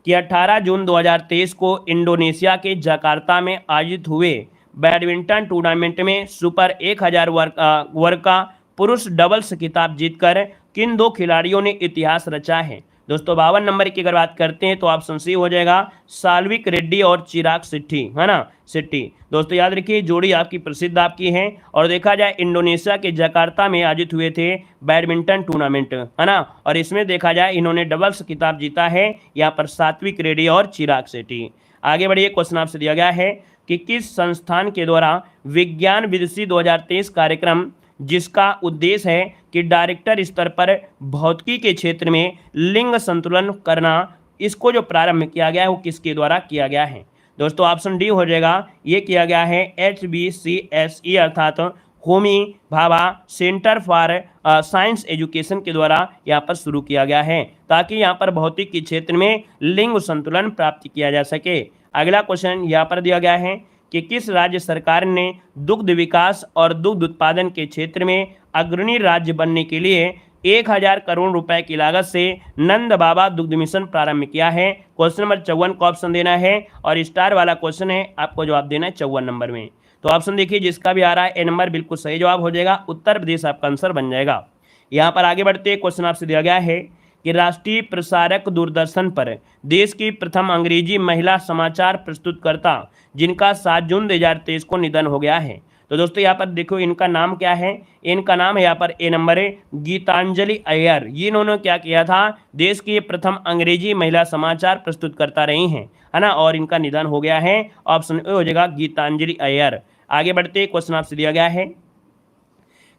कि 18 जून 2023 को इंडोनेशिया के जकार्ता में आयोजित हुए बैडमिंटन टूर्नामेंट में सुपर 1000 वर्ग का पुरुष डबल्स खिताब जीतकर किन दो खिलाड़ियों ने इतिहास रचा है? दोस्तों 52 नंबर की अगर बात करते हैं तो ऑप्शन सी हो जाएगा, साल्विक रेड्डी और चिराग शेट्टी, है ना, शेट्टी। दोस्तों याद रखिए जोड़ी आपकी प्रसिद्ध आपकी है। और देखा जाए इंडोनेशिया के जकार्ता में आयोजित हुए थे बैडमिंटन टूर्नामेंट, है ना, और इसमें देखा जाए इन्होंने डबल्स खिताब जीता है, यहाँ पर सात्विक रेड्डी और चिराग शेट्टी। आगे बढ़िए, क्वेश्चन आपसे दिया गया है कि किस संस्थान के द्वारा विज्ञान विदुषी 2023 कार्यक्रम, जिसका उद्देश्य है कि डायरेक्टर स्तर पर भौतिकी के क्षेत्र में लिंग संतुलन करना, इसको जो प्रारंभ किया गया है वो किसके द्वारा किया गया है? दोस्तों ऑप्शन डी हो जाएगा, ये किया गया है HBCSE अर्थात Homi Bhabha centre for science education के द्वारा यहाँ पर शुरू किया गया है, ताकि यहाँ पर भौतिक के क्षेत्र में लिंग संतुलन प्राप्त किया जा सके। अगला क्वेश्चन यहाँ पर दिया गया है कि किस राज्य सरकार ने दुग्ध विकास और दुग्ध उत्पादन के क्षेत्र में अग्रणी राज्य बनने के लिए 1000 करोड़ रुपए की लागत से नंद बाबा दुग्ध मिशन प्रारंभ किया है? क्वेश्चन नंबर 54 को ऑप्शन देना है और स्टार वाला क्वेश्चन है, आपको जवाब देना है 54 नंबर में। तो ऑप्शन देखिए जिसका भी आ रहा है ए नंबर बिल्कुल सही जवाब हो जाएगा, उत्तर प्रदेश आपका आंसर बन जाएगा। यहाँ पर आगे बढ़ते क्वेश्चन आपसे दिया गया है कि राष्ट्रीय प्रसारक दूरदर्शन पर देश की प्रथम अंग्रेजी महिला समाचार प्रस्तुतकर्ता जिनका 7 जून 2023 को निधन हो गया है। तो दोस्तों यहाँ पर देखो इनका नाम क्या है? इनका नाम है यहाँ पर ए नंबर है गीतांजलि अय्यर। ये इन्होंने क्या किया था? देश की प्रथम अंग्रेजी महिला समाचार प्रस्तुतकर्ता रही हैं, है ना, और इनका निधन हो गया है। ऑप्शन ए हो जाएगा गीतांजलि अय्यर। आगे बढ़ते क्वेश्चन आपसे दिया गया है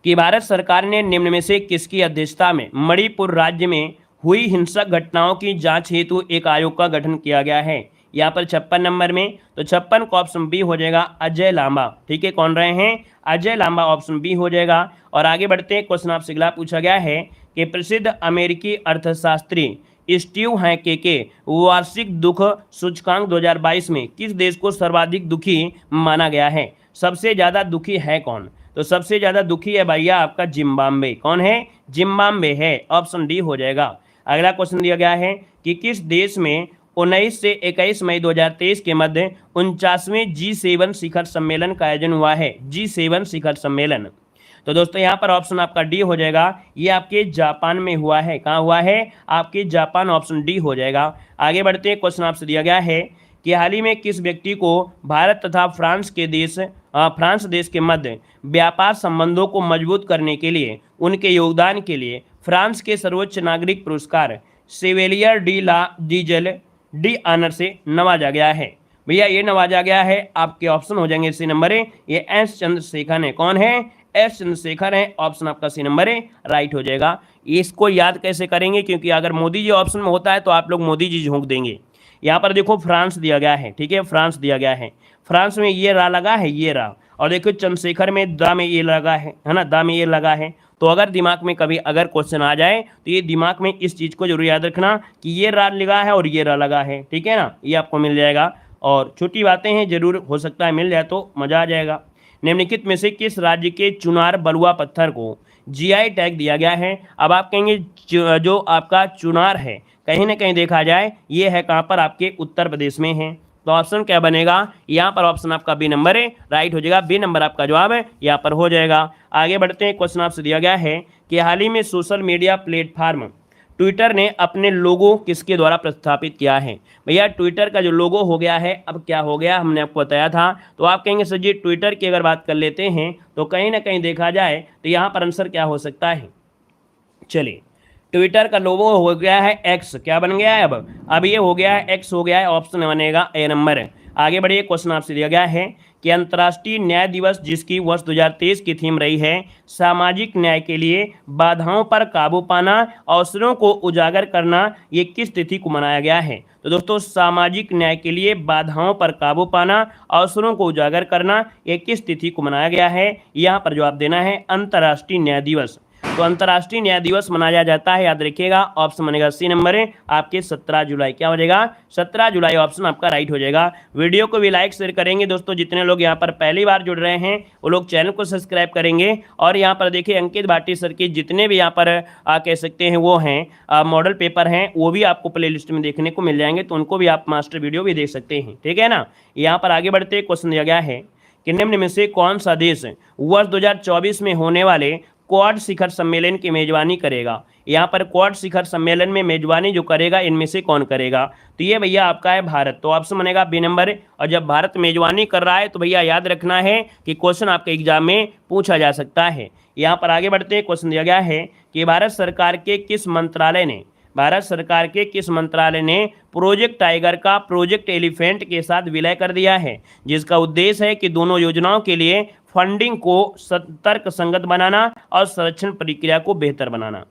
कि भारत सरकार ने निम्न में से किसकी अध्यक्षता में मणिपुर राज्य में हुई हिंसक घटनाओं की जांच हेतु एक आयोग का गठन किया गया है? यहाँ पर 56 नंबर में, तो 56 को ऑप्शन बी हो जाएगा अजय लांबा। ठीक है, कौन रहे हैं? अजय लांबा, ऑप्शन बी हो जाएगा। और आगे बढ़ते हैं, क्वेश्चन आपसे अगला पूछा गया है कि प्रसिद्ध अमेरिकी अर्थशास्त्री स्टीव हैके के वार्षिक दुख सूचकांक 2022 में किस देश को सर्वाधिक दुखी माना गया है? सबसे ज्यादा दुखी है कौन? तो सबसे ज्यादा दुखी है भैया आपका जिम्बाब्वे। कौन है? जिम्बाब्वे है, ऑप्शन डी हो जाएगा। अगला क्वेश्चन दिया गया है कि किस देश में 19 से 21 मई 2023 के मध्य 49वें G7 शिखर सम्मेलन का आयोजन हुआ है। G7 शिखर सम्मेलन, तो दोस्तों यहाँ पर ऑप्शन आपका डी हो जाएगा। ये आपके जापान में हुआ है। कहाँ हुआ है? आपके जापान, ऑप्शन डी हो जाएगा। आगे बढ़ते हैं, क्वेश्चन आपसे दिया गया है कि हाल ही में किस व्यक्ति को भारत तथा फ्रांस देश के मध्य व्यापार संबंधों को मजबूत करने के लिए उनके योगदान के लिए फ्रांस के सर्वोच्च नागरिक पुरस्कार सेवेलियर डी ला डीजल डी ऑनर से नवाजा गया है? भैया ये नवाजा गया है, आपके ऑप्शन हो जाएंगे सी नंबर ए, ये एस चंद्रशेखर है। कौन है? एस चंद्रशेखर है। ऑप्शन आपका सी नंबर ए राइट हो जाएगा। इसको याद कैसे करेंगे? क्योंकि अगर मोदी जी ऑप्शन में होता है तो आप लोग मोदी जी झोंक देंगे। यहाँ पर देखो फ्रांस दिया गया है, ठीक है, फ्रांस दिया गया है। फ्रांस में ये रा लगा है, ये रा, और देखो चंद्रशेखर में दा में ये लगा है ना, दा में ये लगा है। तो अगर दिमाग में कभी अगर क्वेश्चन आ जाए तो ये दिमाग में इस चीज़ को जरूर याद रखना कि ये रा लगा है और ये रा लगा है, ठीक है ना, ये आपको मिल जाएगा। और छोटी बातें हैं, जरूर हो सकता है मिल जाए तो मज़ा आ जाएगा। निम्नलिखित में से किस राज्य के चुनार बलुआ पत्थर को जीआई टैग दिया गया है? अब आप कहेंगे जो आपका चुनार है कहीं ना कहीं देखा जाए ये है कहाँ पर? आपके उत्तर प्रदेश में है। तो ऑप्शन क्या बनेगा? यहाँ पर ऑप्शन आपका बी नंबर है राइट हो जाएगा। बी नंबर आपका जवाब है, यहाँ पर हो जाएगा। आगे बढ़ते हैं, क्वेश्चन आपसे दिया गया है कि हाल ही में सोशल मीडिया प्लेटफॉर्म ट्विटर ने अपने लोगो किसके द्वारा प्रस्थापित किया है? भैया ट्विटर का जो लोगो हो गया है, अब क्या हो गया हमने आपको बताया था। तो आप कहेंगे सर जी ट्विटर की अगर बात कर लेते हैं तो कहीं ना कहीं देखा जाए तो यहाँ पर आंसर क्या हो सकता है? चलिए, ट्विटर का लोगो हो गया है एक्स, क्या बन गया है? अब ये हो गया है एक्स हो गया है, ऑप्शन बनेगा ए नंबर। आगे बढ़िए, क्वेश्चन आपसे दिया गया है कि अंतर्राष्ट्रीय न्याय दिवस जिसकी वर्ष 2023 की थीम रही है सामाजिक न्याय के लिए बाधाओं पर काबू पाना, अवसरों को उजागर करना, ये किस तिथि को मनाया गया है? तो दोस्तों सामाजिक न्याय के लिए बाधाओं पर काबू पाना, अवसरों को उजागर करना, ये किस तिथि को मनाया गया है? यहाँ पर जवाब देना है अंतर्राष्ट्रीय न्याय दिवस। तो अंतर्राष्ट्रीय न्याय दिवस मनाया जाता है, याद रखिएगा, ऑप्शन बनेगा सी नंबर है आपके 17 जुलाई। क्या हो जाएगा? 17 जुलाई ऑप्शन आपका राइट हो जाएगा। वीडियो को भी लाइक शेयर करेंगे दोस्तों। जितने लोग यहाँ पर पहली बार जुड़ रहे हैं वो लोग चैनल को सब्सक्राइब करेंगे। और यहाँ पर देखिए अंकित भाटी सर के जितने भी यहाँ पर कह सकते हैं वो हैं मॉडल पेपर हैं, वो भी आपको प्ले लिस्ट में देखने को मिल जाएंगे, तो उनको भी आप मास्टर वीडियो भी देख सकते हैं, ठीक है ना। यहाँ पर आगे बढ़ते क्वेश्चन दिया गया है कि निम्न में से कौन सा देश वर्ष 2024 में होने वाले क्वाड शिखर सम्मेलन की मेजबानी करेगा? यहाँ पर क्वाड शिखर सम्मेलन में मेजबानी जो करेगा इनमें से कौन करेगा? तो ये भैया आपका है भारत। तो ऑप्शन बनेगा बी नंबर। और जब भारत मेजबानी कर रहा है तो भैया याद रखना है कि क्वेश्चन आपके एग्जाम में पूछा जा सकता है। यहाँ पर आगे बढ़ते हैं, क्वेश्चन दिया गया है कि भारत सरकार के किस मंत्रालय ने प्रोजेक्ट टाइगर का प्रोजेक्ट एलिफेंट के साथ विलय कर दिया है, जिसका उद्देश्य है कि दोनों योजनाओं के लिए फंडिंग को तर्क संगत बनाना और संरक्षण प्रक्रिया को बेहतर बनाना।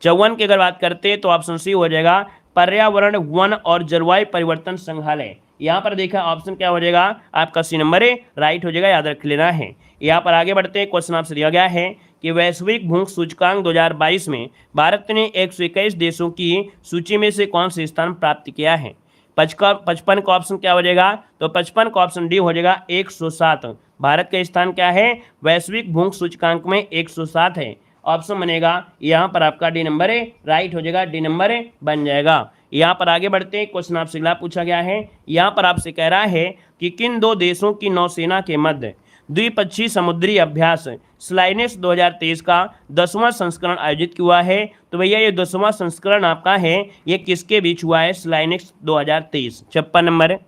54 की अगर बात करते हैं तो ऑप्शन सी हो जाएगा पर्यावरण वन और जलवायु परिवर्तन संग्रहालय। यहाँ पर देखा ऑप्शन क्या हो जाएगा आपका सी नंबर है राइट हो जाएगा, याद रख लेना है। यहाँ पर आगे बढ़ते हैं, क्वेश्चन आपसे दिया गया है कि वैश्विक भूख सूचकांक 2022 में भारत ने 121 देशों की सूची में से कौन से स्थान प्राप्त किया है? 55 का ऑप्शन क्या हो जाएगा? तो 55 का ऑप्शन डी हो जाएगा 107। भारत का स्थान क्या है वैश्विक भूख सूचकांक में? 107 है। ऑप्शन बनेगा यहाँ पर आपका डी नंबर है राइट हो जाएगा, डी नंबर बन जाएगा। यहाँ पर आगे बढ़ते हैं, क्वेश्चन आपसे अगला पूछा गया है। यहाँ पर आपसे कह रहा है कि किन दो देशों की नौसेना के मध्य द्विपक्षीय समुद्री अभ्यास स्लाइनेक्स 2023 का 10वां संस्करण आयोजित हुआ है? तो भैया ये 10वां संस्करण आपका है, ये किसके बीच हुआ है? स्लाइनेक्स 2023। 56 नंबर है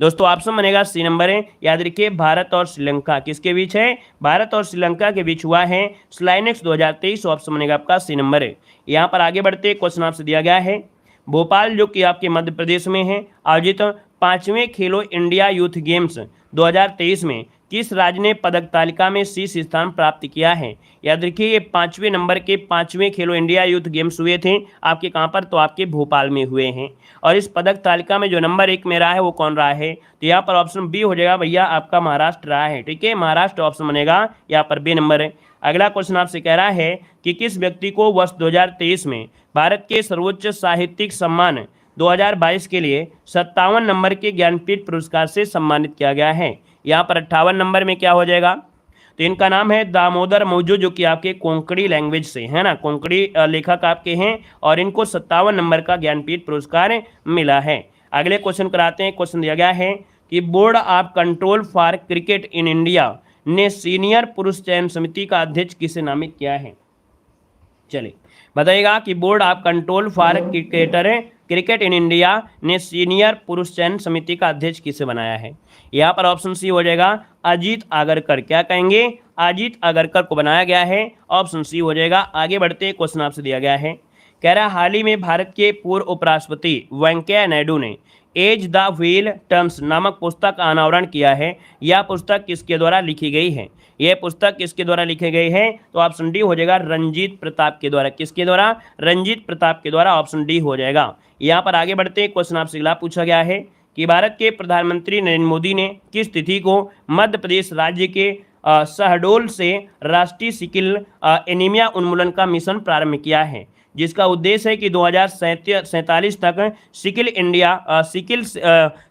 दोस्तों, ऑप्शन बनेगा सी नंबर है। याद रखिए भारत और श्रीलंका किसके बीच है? भारत और श्रीलंका के बीच हुआ है स्लाइनेक्स 2023, ऑप्शन बनेगा आपका सी नंबर है। यहाँ पर आगे बढ़ते क्वेश्चन आपसे दिया गया है भोपाल जो कि आपके मध्य प्रदेश में है आयोजित 5वें खेलो इंडिया यूथ गेम्स 2023 में किस राज्य ने पदक तालिका में शीर्ष स्थान प्राप्त किया है? याद रखिए ये 5वें नंबर के 5वें खेलो इंडिया यूथ गेम्स हुए थे आपके कहाँ पर? तो आपके भोपाल में हुए हैं। और इस पदक तालिका में जो नंबर 1 में रहा है वो कौन रहा है? तो यहाँ पर ऑप्शन बी हो जाएगा भैया आपका महाराष्ट्र रहा है, ठीक है, महाराष्ट्र ऑप्शन बनेगा यहाँ पर बी नंबर है। अगला क्वेश्चन आपसे कह रहा है कि किस व्यक्ति को वर्ष 2023 में भारत के सर्वोच्च साहित्यिक सम्मान 2022 के लिए 57 नंबर के ज्ञानपीठ पुरस्कार से सम्मानित किया गया है? यहाँ पर 58 नंबर में क्या हो जाएगा? तो इनका नाम है दामोदर मौजो, जो कि आपके कोंकणी लैंग्वेज से है ना, कोंकणी लेखक आपके हैं, और इनको 57 नंबर का ज्ञानपीठ पुरस्कार मिला है। अगले क्वेश्चन कराते हैं। क्वेश्चन दिया गया है कि board of control for cricket in India ने सीनियर पुरुष चयन समिति का अध्यक्ष किसे नामित किया है? चलिए बताइएगा कि board of control for cricket in India ने सीनियर पुरुष चयन समिति का अध्यक्ष किसे बनाया है? यहाँ पर ऑप्शन सी हो जाएगा अजीत आगरकर। क्या कहेंगे? अजीत आगरकर को बनाया गया है। ऑप्शन सी हो जाएगा। आगे बढ़ते क्वेश्चन आपसे दिया गया है, कह रहा हाल ही में भारत के पूर्व उपराष्ट्रपति वेंकैया नायडू ने एज द व्हील टर्म्स नामक पुस्तक का अनावरण किया है। यह पुस्तक किसके द्वारा लिखी गई है? यह पुस्तक किसके द्वारा लिखी गई है? तो ऑप्शन डी हो जाएगा रंजीत प्रताप के द्वारा। किसके द्वारा? रंजीत प्रताप के द्वारा। ऑप्शन डी हो जाएगा। यहाँ पर आगे बढ़ते क्वेश्चन आपसे अगला पूछा गया है कि भारत के प्रधानमंत्री नरेंद्र मोदी ने किस तिथि को मध्य प्रदेश राज्य के शहडोल से राष्ट्रीय सिकिल एनीमिया उन्मूलन का मिशन प्रारंभ किया है, जिसका उद्देश्य है कि 2047 तक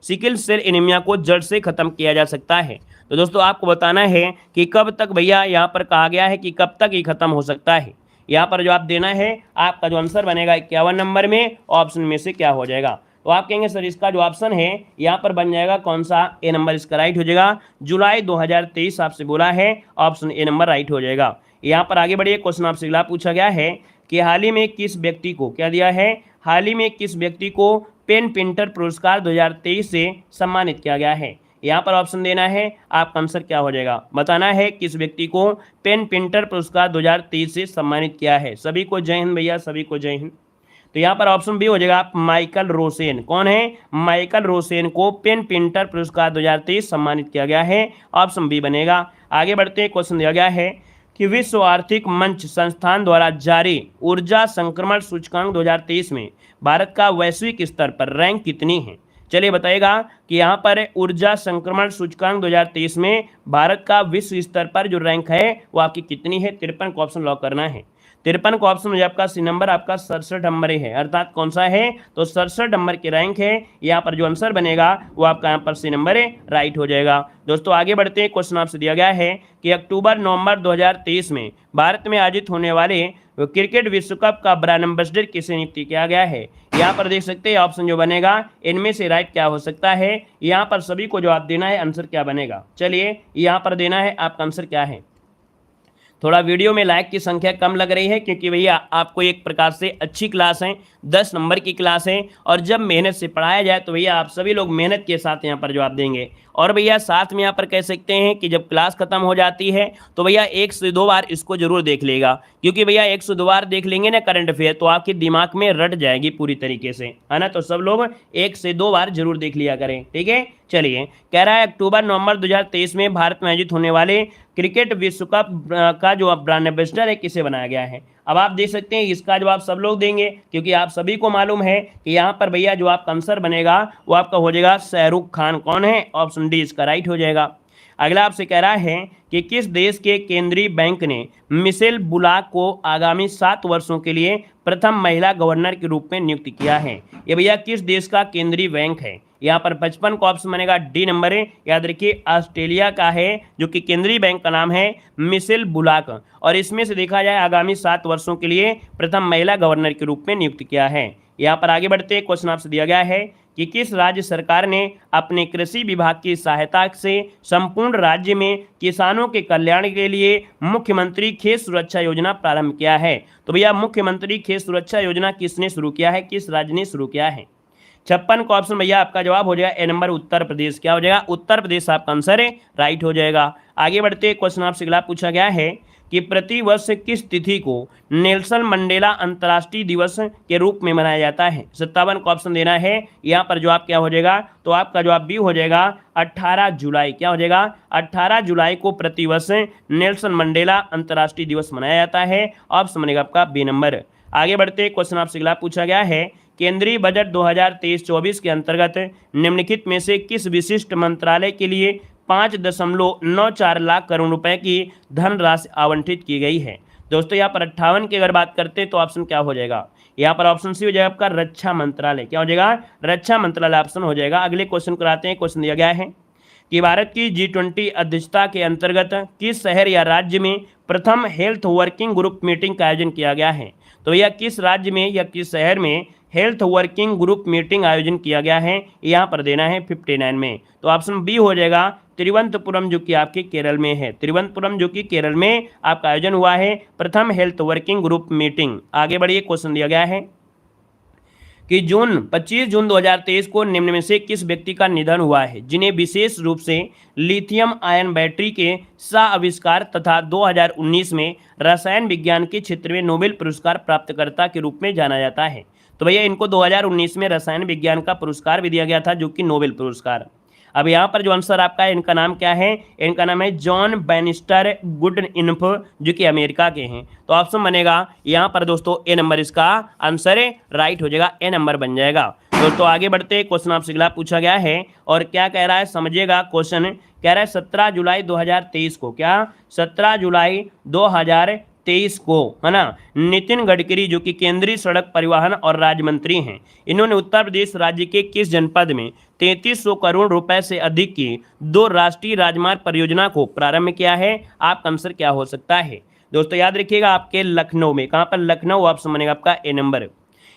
सिकिल सेल एनीमिया को जड़ से खत्म किया जा सकता है। तो दोस्तों आपको बताना है कि कब तक भैया यहाँ पर कहा गया है कि कब तक ये खत्म हो सकता है। यहाँ पर जो आप देना है, आपका जो आंसर बनेगा 51 नंबर में, ऑप्शन में से क्या हो जाएगा? तो आप कहेंगे सर इसका जो ऑप्शन है यहाँ पर बन जाएगा कौन सा? ए नंबर इसका राइट हो जाएगा। जुलाई 2023 आपसे बोला है, ऑप्शन ए नंबर राइट हो जाएगा। यहाँ पर आगे बढ़िए। क्वेश्चन आपसे अगला पूछा गया है कि हाल ही में किस व्यक्ति को, क्या दिया है? हाल ही में किस व्यक्ति को पेन पिंटर पुरस्कार 2023 से सम्मानित किया गया है? यहाँ पर ऑप्शन देना है, आपका आंसर क्या हो जाएगा? बताना है किस व्यक्ति को पेन पिंटर पुरस्कार 2023 से सम्मानित किया है। सभी को जय हिंद भैया, सभी को जय हिंद। तो यहाँ पर ऑप्शन बी हो जाएगा माइकल रोसेन। कौन है? माइकल रोसेन को पेन पिंटर पुरस्कार 2023 सम्मानित किया गया है। ऑप्शन बी बनेगा। आगे बढ़ते हैं। क्वेश्चन दिया गया है कि विश्व आर्थिक मंच संस्थान द्वारा जारी ऊर्जा संक्रमण सूचकांक 2023 में भारत का वैश्विक स्तर पर रैंक कितनी है? चलिए बताइएगा कि यहाँ पर ऊर्जा संक्रमण सूचकांक 2023 में भारत का विश्व स्तर पर जो रैंक है वो आपकी कितनी है? 53 को ऑप्शन लॉक करना है। 53 को ऑप्शन मुझे आपका सी नंबर आपका 67 नंबर है, अर्थात कौन सा है? तो 67 नंबर की रैंक है। यहाँ पर जो आंसर बनेगा वो आपका यहाँ पर सी नंबर है, राइट हो जाएगा। दोस्तों आगे बढ़ते हैं। क्वेश्चन आपसे दिया गया है कि अक्टूबर नवंबर 2023 में भारत में आयोजित होने वाले क्रिकेट विश्व कप का ब्रांड एम्बेसडर किसे नियुक्त किया गया है? यहाँ पर देख सकते हैं ऑप्शन जो बनेगा इनमें से राइट क्या हो सकता है? यहाँ पर सभी को जवाब देना है, आंसर क्या बनेगा? चलिए यहाँ पर देना है, आपका आंसर क्या है? थोड़ा वीडियो में लाइक की संख्या कम लग रही है क्योंकि भैया आपको एक प्रकार से अच्छी क्लास है, 10 नंबर की क्लास है, और जब मेहनत से पढ़ाया जाए तो भैया आप सभी लोग मेहनत के साथ यहाँ पर जवाब देंगे। और भैया साथ में यहाँ पर कह सकते हैं कि जब क्लास खत्म हो जाती है तो भैया 1 से 2 बार इसको जरूर देख लेगा, क्योंकि भैया 1 से 2 बार देख लेंगे ना करंट अफेयर तो आपके दिमाग में रट जाएगी पूरी तरीके से, है ना। तो सब लोग 1 से 2 बार जरूर देख लिया करें, ठीक है। चलिए, कह रहा है अक्टूबर नवंबर 2023 में भारत में आयोजित होने वाले क्रिकेट विश्व कप का जो ब्रांड एम्बेसडर है किसे बनाया गया है? अब आप देख सकते हैं इसका जवाब सब लोग देंगे क्योंकि आप सभी को मालूम है कि यहाँ पर भैया जो आपका आंसर बनेगा वो आपका हो जाएगा शाहरुख खान। कौन है? ऑप्शन डी इसका राइट हो जाएगा। अगला आपसे कह रहा है कि किस देश के केंद्रीय बैंक ने मिशेल बुलाक को आगामी 7 वर्षों के लिए प्रथम महिला गवर्नर के रूप में नियुक्त किया है? ये भैया किस देश का केंद्रीय बैंक है? यहाँ पर 55 का ऑप्शन बनेगा, डी नंबर है। याद रखिए ऑस्ट्रेलिया का है जो कि केंद्रीय बैंक का नाम है मिशेल बुलाक, और इसमें से देखा जाए आगामी 7 वर्षों के लिए प्रथम महिला गवर्नर के रूप में नियुक्त किया है। यहाँ पर आगे बढ़ते क्वेश्चन आपसे दिया गया है कि किस राज्य सरकार ने अपने कृषि विभाग की सहायता से संपूर्ण राज्य में किसानों के कल्याण के लिए मुख्यमंत्री खेत सुरक्षा योजना प्रारंभ किया है? तो भैया मुख्यमंत्री खेत सुरक्षा योजना किसने शुरू किया है, किस राज्य ने शुरू किया है? 56 का ऑप्शन भैया आपका जवाब हो जाएगा ए नंबर, उत्तर प्रदेश। क्या हो जाएगा? उत्तर प्रदेश आपका आंसर है, राइट हो जाएगा। आगे बढ़ते क्वेश्चन आपसे अगला पूछा गया है कि प्रति वर्ष किस तिथि को नेल्सन मंडेला अंतर्राष्ट्रीय दिवस के रूप में मनाया जाता है? 57 का ऑप्शन देना है। यहाँ पर जवाब क्या हो जाएगा? तो आपका जवाब बी हो जाएगा 18 जुलाई। क्या हो जाएगा? 18 जुलाई को प्रतिवर्ष नेल्सन मंडेला अंतर्राष्ट्रीय दिवस मनाया जाता है। ऑप्शन बनेगा आपका बी नंबर। आगे बढ़ते क्वेश्चन आपसे अगला पूछा गया है केंद्रीय बजट 2023-24 के अंतर्गत निम्नलिखित में से किस विशिष्ट मंत्रालय के लिए 5.94 लाख करोड़ रुपए की धनराशि आवंटित की गई है? दोस्तों यहाँ पर 58 की अगर बात करते हैं तो ऑप्शन क्या हो जाएगा? यहाँ पर ऑप्शन सी हो जाएगा आपका रक्षा मंत्रालय। क्या हो जाएगा? रक्षा मंत्रालय ऑप्शन हो जाएगा। अगले क्वेश्चन कराते हैं। क्वेश्चन दिया गया है कि भारत की G20 अध्यक्षता के अंतर्गत किस शहर या राज्य में प्रथम हेल्थ वर्किंग ग्रुप मीटिंग का आयोजन किया गया है। तो यह किस राज्य में या किस शहर में हेल्थ वर्किंग ग्रुप मीटिंग आयोजन किया गया है, यहाँ पर देना है 59 में। तो ऑप्शन बी हो जाएगा तिरुवनंतपुरम, जो कि आपके केरल में है। तिरुवनंतपुरम जो कि केरल में आपका आयोजन हुआ है प्रथम हेल्थ वर्किंग ग्रुप मीटिंग। आगे बढ़िए, क्वेश्चन दिया गया है कि 25 जून 2023 को निम्न में से किस व्यक्ति का निधन हुआ है जिन्हें विशेष रूप से लिथियम आयन बैटरी के सह आविष्कार तथा 2019 में रसायन विज्ञान के क्षेत्र में नोबेल पुरस्कार प्राप्तकर्ता के रूप में जाना जाता है। तो भैया इनको 2019 में रसायन विज्ञान का पुरस्कार भी दिया गया था, जो कि नोबेल पुरस्कार। अब यहाँ पर जो आंसर आपका है, इनका नाम क्या है, इनका नाम है जॉन बैनिस्टर गुडइनफ, जो कि अमेरिका के हैं। तो ऑप्शन बनेगा यहाँ पर दोस्तों ए नंबर, इसका आंसर राइट हो जाएगा, ए नंबर बन जाएगा। दोस्तों आगे बढ़ते, क्वेश्चन आपसे अगला पूछा गया है और क्या कह रहा है समझिएगा। क्वेश्चन कह रहा है 17 जुलाई 2023 को, क्या 17 जुलाई 2023 को, है ना, नितिन गडकरी जो कि केंद्रीय सड़क परिवहन और राज्य मंत्री हैं, इन्होंने उत्तर प्रदेश राज्य के किस जनपद में 3300 करोड़ रुपए से अधिक की 2 राष्ट्रीय राजमार्ग परियोजना को प्रारंभ किया है। आपका आंसर क्या हो सकता है दोस्तों, याद रखिएगा आपके लखनऊ में। कहाँ पर, लखनऊ, ऑप्शन बनेगा आपका ए नंबर।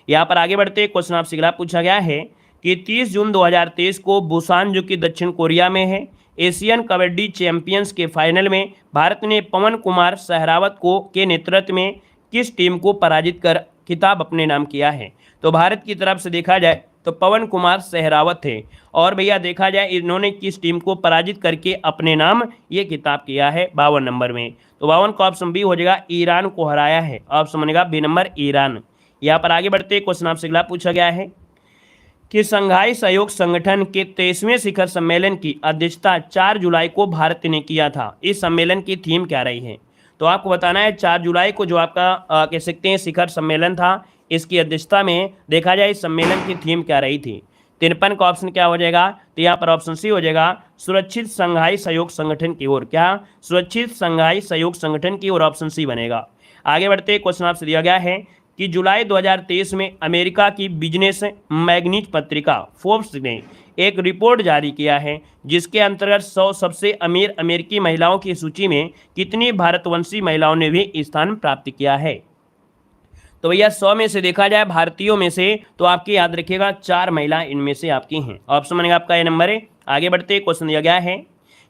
यहाँ पर आगे बढ़ते, क्वेश्चन आपसे अगला पूछा गया है कि 30 जून 2023 को बुसान जो कि दक्षिण कोरिया में है, एशियन कबड्डी चैंपियंस के फाइनल में भारत ने पवन कुमार सहरावत को के नेतृत्व में किस टीम को पराजित कर खिताब अपने नाम किया है। तो भारत की तरफ से देखा जाए तो पवन कुमार सहरावत थे, और भैया देखा जाए इन्होंने किस टीम को पराजित करके अपने नाम ये खिताब किया है 52 नंबर में। तो 52 का ऑप्शन बी हो जाएगा, ईरान को हराया है। ऑप्शन बनेगा बी नंबर, ईरान। यहाँ पर आगे बढ़ते, क्वेश्चन आपसे अगला पूछा गया है कि संघाई सहयोग संगठन के 23वें शिखर सम्मेलन की अध्यक्षता 4 जुलाई को भारत ने किया था। इस सम्मेलन की थीम क्या रही है। तो आपको बताना है 4 जुलाई को जो आपका कह सकते हैं शिखर सम्मेलन था, इसकी अध्यक्षता में देखा जाए इस सम्मेलन की थीम क्या रही थी। 53 का ऑप्शन क्या हो जाएगा, तो यहाँ पर ऑप्शन सी हो जाएगा, सुरक्षित संघाई सहयोग संगठन की ओर। क्या, सुरक्षित संघाई सहयोग संगठन की ओर, ऑप्शन सी बनेगा। आगे बढ़ते, क्वेश्चन आपसे दिया गया है कि जुलाई 2023 में अमेरिका की बिजनेस मैगजीन पत्रिका फोर्ब्स ने एक रिपोर्ट जारी किया है जिसके अंतर्गत 100 सबसे अमीर अमेरिकी महिलाओं की सूची में कितनी भारतवंशी महिलाओं ने भी स्थान प्राप्त किया है। तो भैया 100 में से देखा जाए भारतीयों में से, तो आपकी याद रखिएगा 4 महिलाएं इनमें से आपकी हैं। ऑप्शन बनेगा आपका ए नंबर है। आगे बढ़ते, क्वेश्चन दिया गया है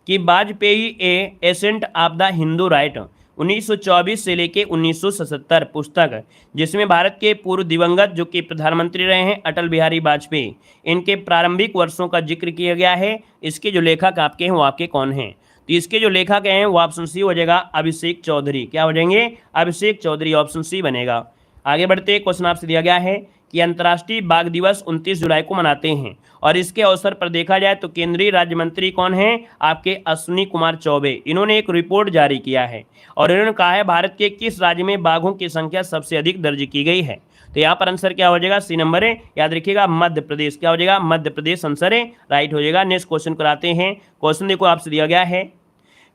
कि Vajpayee a ascent of the Hindu right 1924 से लेके 1977 पुस्तक, जिसमें भारत के पूर्व दिवंगत जो कि प्रधानमंत्री रहे हैं अटल बिहारी वाजपेयी, इनके प्रारंभिक वर्षों का जिक्र किया गया है। इसके जो लेखक आपके हैं वो आपके कौन हैं। तो इसके जो लेखक हैं वो ऑप्शन सी हो जाएगा, अभिषेक चौधरी। क्या हो जाएंगे, अभिषेक चौधरी, ऑप्शन सी बनेगा। आगे बढ़ते, क्वेश्चन आपसे दिया गया है कि अंतर्राष्ट्रीय बाघ दिवस 29 जुलाई को मनाते हैं, और इसके अवसर पर देखा जाए तो केंद्रीय राज्य मंत्री कौन हैं, आपके अश्विनी कुमार चौबे। इन्होंने एक रिपोर्ट जारी किया है और इन्होंने कहा है भारत के किस राज्य में बाघों की संख्या सबसे अधिक दर्ज की गई है। तो यहाँ पर आंसर क्या हो जाएगा, सी नंबर है, याद रखिएगा मध्य प्रदेश। क्या हो जाएगा, मध्य प्रदेश आंसर है, राइट हो जाएगा। नेक्स्ट क्वेश्चन कराते हैं। क्वेश्चन देखो आपसे दिया गया है,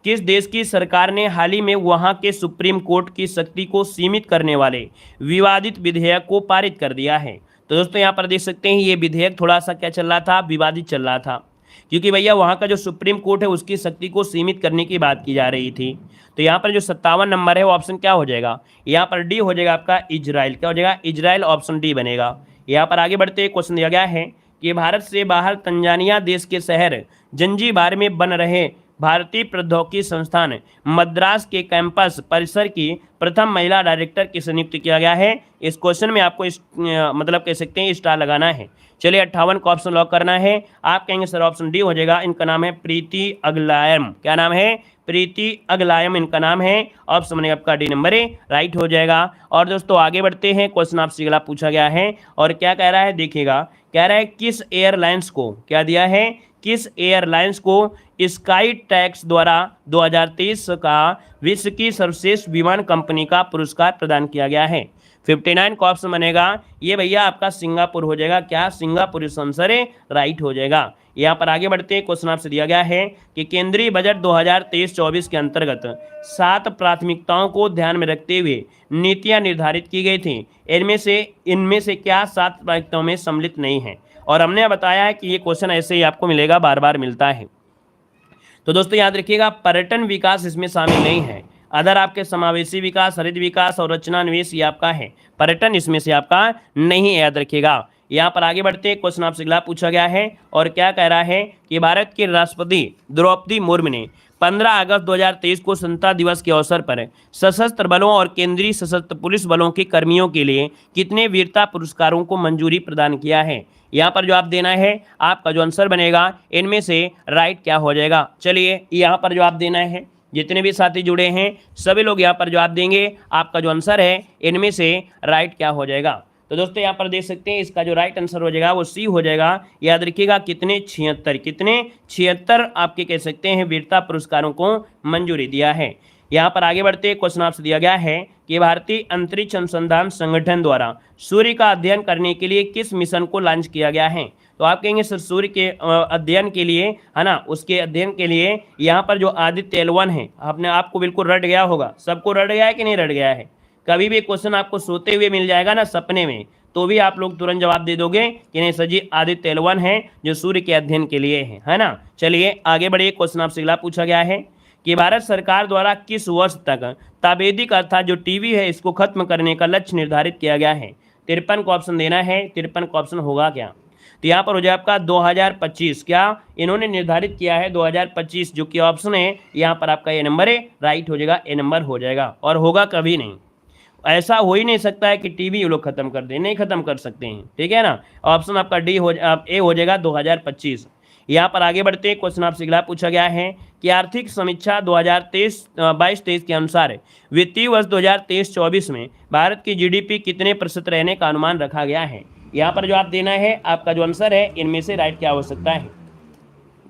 किस देश की सरकार ने हाल ही में वहां के सुप्रीम कोर्ट की शक्ति को सीमित करने वाले विवादित विधेयक को पारित कर दिया है। तो दोस्तों यहाँ पर देख सकते हैं ये विधेयक थोड़ा सा क्या चल रहा था, विवादित चल रहा था, क्योंकि भैया वहाँ का जो सुप्रीम कोर्ट है उसकी शक्ति को सीमित करने की बात की जा रही थी। तो यहाँ पर जो 57 नंबर है वो ऑप्शन क्या हो जाएगा, यहाँ पर डी हो जाएगा आपका इजराइल। क्या हो जाएगा, इजराइल, ऑप्शन डी बनेगा। यहाँ पर आगे बढ़ते, क्वेश्चन दिया गया है कि भारत से बाहर तंजानिया देश के शहर जंजीबार में बन रहे भारतीय प्रौद्योगिकी संस्थान मद्रास के कैंपस परिसर की प्रथम महिला डायरेक्टर किसे नियुक्त किया गया है। इस क्वेश्चन में आपको मतलब कह सकते हैं स्टार लगाना है। चलिए 58 का ऑप्शन लॉक करना है। आप कहेंगे सर ऑप्शन डी हो जाएगा। इनका नाम है प्रीति अगलायम। क्या नाम है, प्रीति अगलायम इनका नाम है। ऑप्शन बनेगा आपका डी नंबर है, राइट हो जाएगा। और दोस्तों आगे बढ़ते हैं, क्वेश्चन आपसे अगला पूछा गया है और क्या कह रहा है देखिएगा, कह रहा है किस एयरलाइंस को, क्या दिया है, किस एयरलाइंस को स्काई टैक्स द्वारा 2023 का विश्व की सर्वश्रेष्ठ विमान कंपनी का पुरस्कार प्रदान किया गया है। 59 का ऑप्शन बनेगा ये भैया आपका सिंगापुर हो जाएगा। क्या, सिंगापुर इस आंसर है, राइट हो जाएगा। यहाँ पर आगे बढ़ते हैं, क्वेश्चन आपसे दिया गया है कि केंद्रीय बजट 2023-24 के अंतर्गत 7 प्राथमिकताओं को ध्यान में रखते हुए नीतियां निर्धारित की गई थी। इनमें से क्या 7 प्राथमिकताओं में सम्मिलित नहीं है। और हमने बताया है कि ये क्वेश्चन ऐसे ही आपको मिलेगा, बार बार मिलता है। तो दोस्तों याद रखिएगा पर्यटन विकास इसमें शामिल नहीं है। अदर आपके समावेशी विकास, हरित विकास और रचना निवेश ये आपका है, पर्यटन इसमें से आपका नहीं है, याद रखिएगा। यहाँ पर आगे बढ़ते क्वेश्चन आपसे अगला पूछा गया है और क्या कह रहा है कि भारत के राष्ट्रपति द्रौपदी मुर्मू ने 15 अगस्त 2023 को स्वतंत्रता दिवस के अवसर पर सशस्त्र बलों और केंद्रीय सशस्त्र पुलिस बलों के कर्मियों के लिए कितने वीरता पुरस्कारों को मंजूरी प्रदान किया है। यहाँ पर जवाब देना है, आपका जो आंसर बनेगा इनमें से राइट क्या हो जाएगा। चलिए यहाँ पर जवाब देना है, जितने भी साथी जुड़े हैं सभी लोग यहाँ पर जवाब देंगे, आपका जो आंसर है इनमें से राइट क्या हो जाएगा। तो दोस्तों यहाँ पर देख सकते हैं इसका जो राइट आंसर हो जाएगा वो सी हो जाएगा। याद रखिएगा कितने 76 आपके कह सकते हैं वीरता पुरस्कारों को मंजूरी दिया है। यहाँ पर आगे बढ़ते क्वेश्चन आपसे दिया गया है कि भारतीय अंतरिक्ष अनुसंधान संगठन द्वारा सूर्य का अध्ययन करने के लिए किस मिशन को लॉन्च किया गया है। तो आप कहेंगे सर सूर्य के अध्ययन के लिए है ना, उसके अध्ययन के लिए यहाँ पर जो आदित्य L1 है आपने आपको बिल्कुल रट गया होगा, सबको रट गया है कि नहीं रट गया है। कभी भी क्वेश्चन आपको सोते हुए मिल जाएगा ना सपने में, तो भी आप लोग तुरंत जवाब दे दोगे कि नहीं सर जी आदित्य L1 है जो सूर्य के अध्ययन के लिए है ना। चलिए आगे बढ़िए, क्वेश्चन आपसे अगला पूछा गया है कि भारत सरकार द्वारा किस वर्ष तक तपेदिक अर्थात जो टीबी है इसको खत्म करने का लक्ष्य निर्धारित किया गया है। 53 को ऑप्शन देना है, 53 का ऑप्शन होगा क्या। तो यहाँ पर हो जाए आपका 2025, क्या इन्होंने निर्धारित किया है 2025, जो कि ऑप्शन है यहाँ पर आपका ए नंबर है, राइट हो जाएगा, ए नंबर हो जाएगा। और होगा कभी नहीं, ऐसा हो ही नहीं सकता है कि टीबी ये लोग खत्म कर दें, नहीं खत्म कर सकते हैं, ठीक है ना। ऑप्शन आपका डी हो ए हो जाएगा 2025। यहाँ पर आगे बढ़ते हैं, क्वेश्चन आपसे अगला पूछा गया है कि आर्थिक समीक्षा 2022-23 के अनुसार वित्तीय वर्ष 2023-24 में भारत की जीडीपी कितने प्रतिशत रहने का अनुमान रखा गया है। यहाँ पर जो आप देना है, आपका जो आंसर है इनमें से राइट क्या हो सकता है।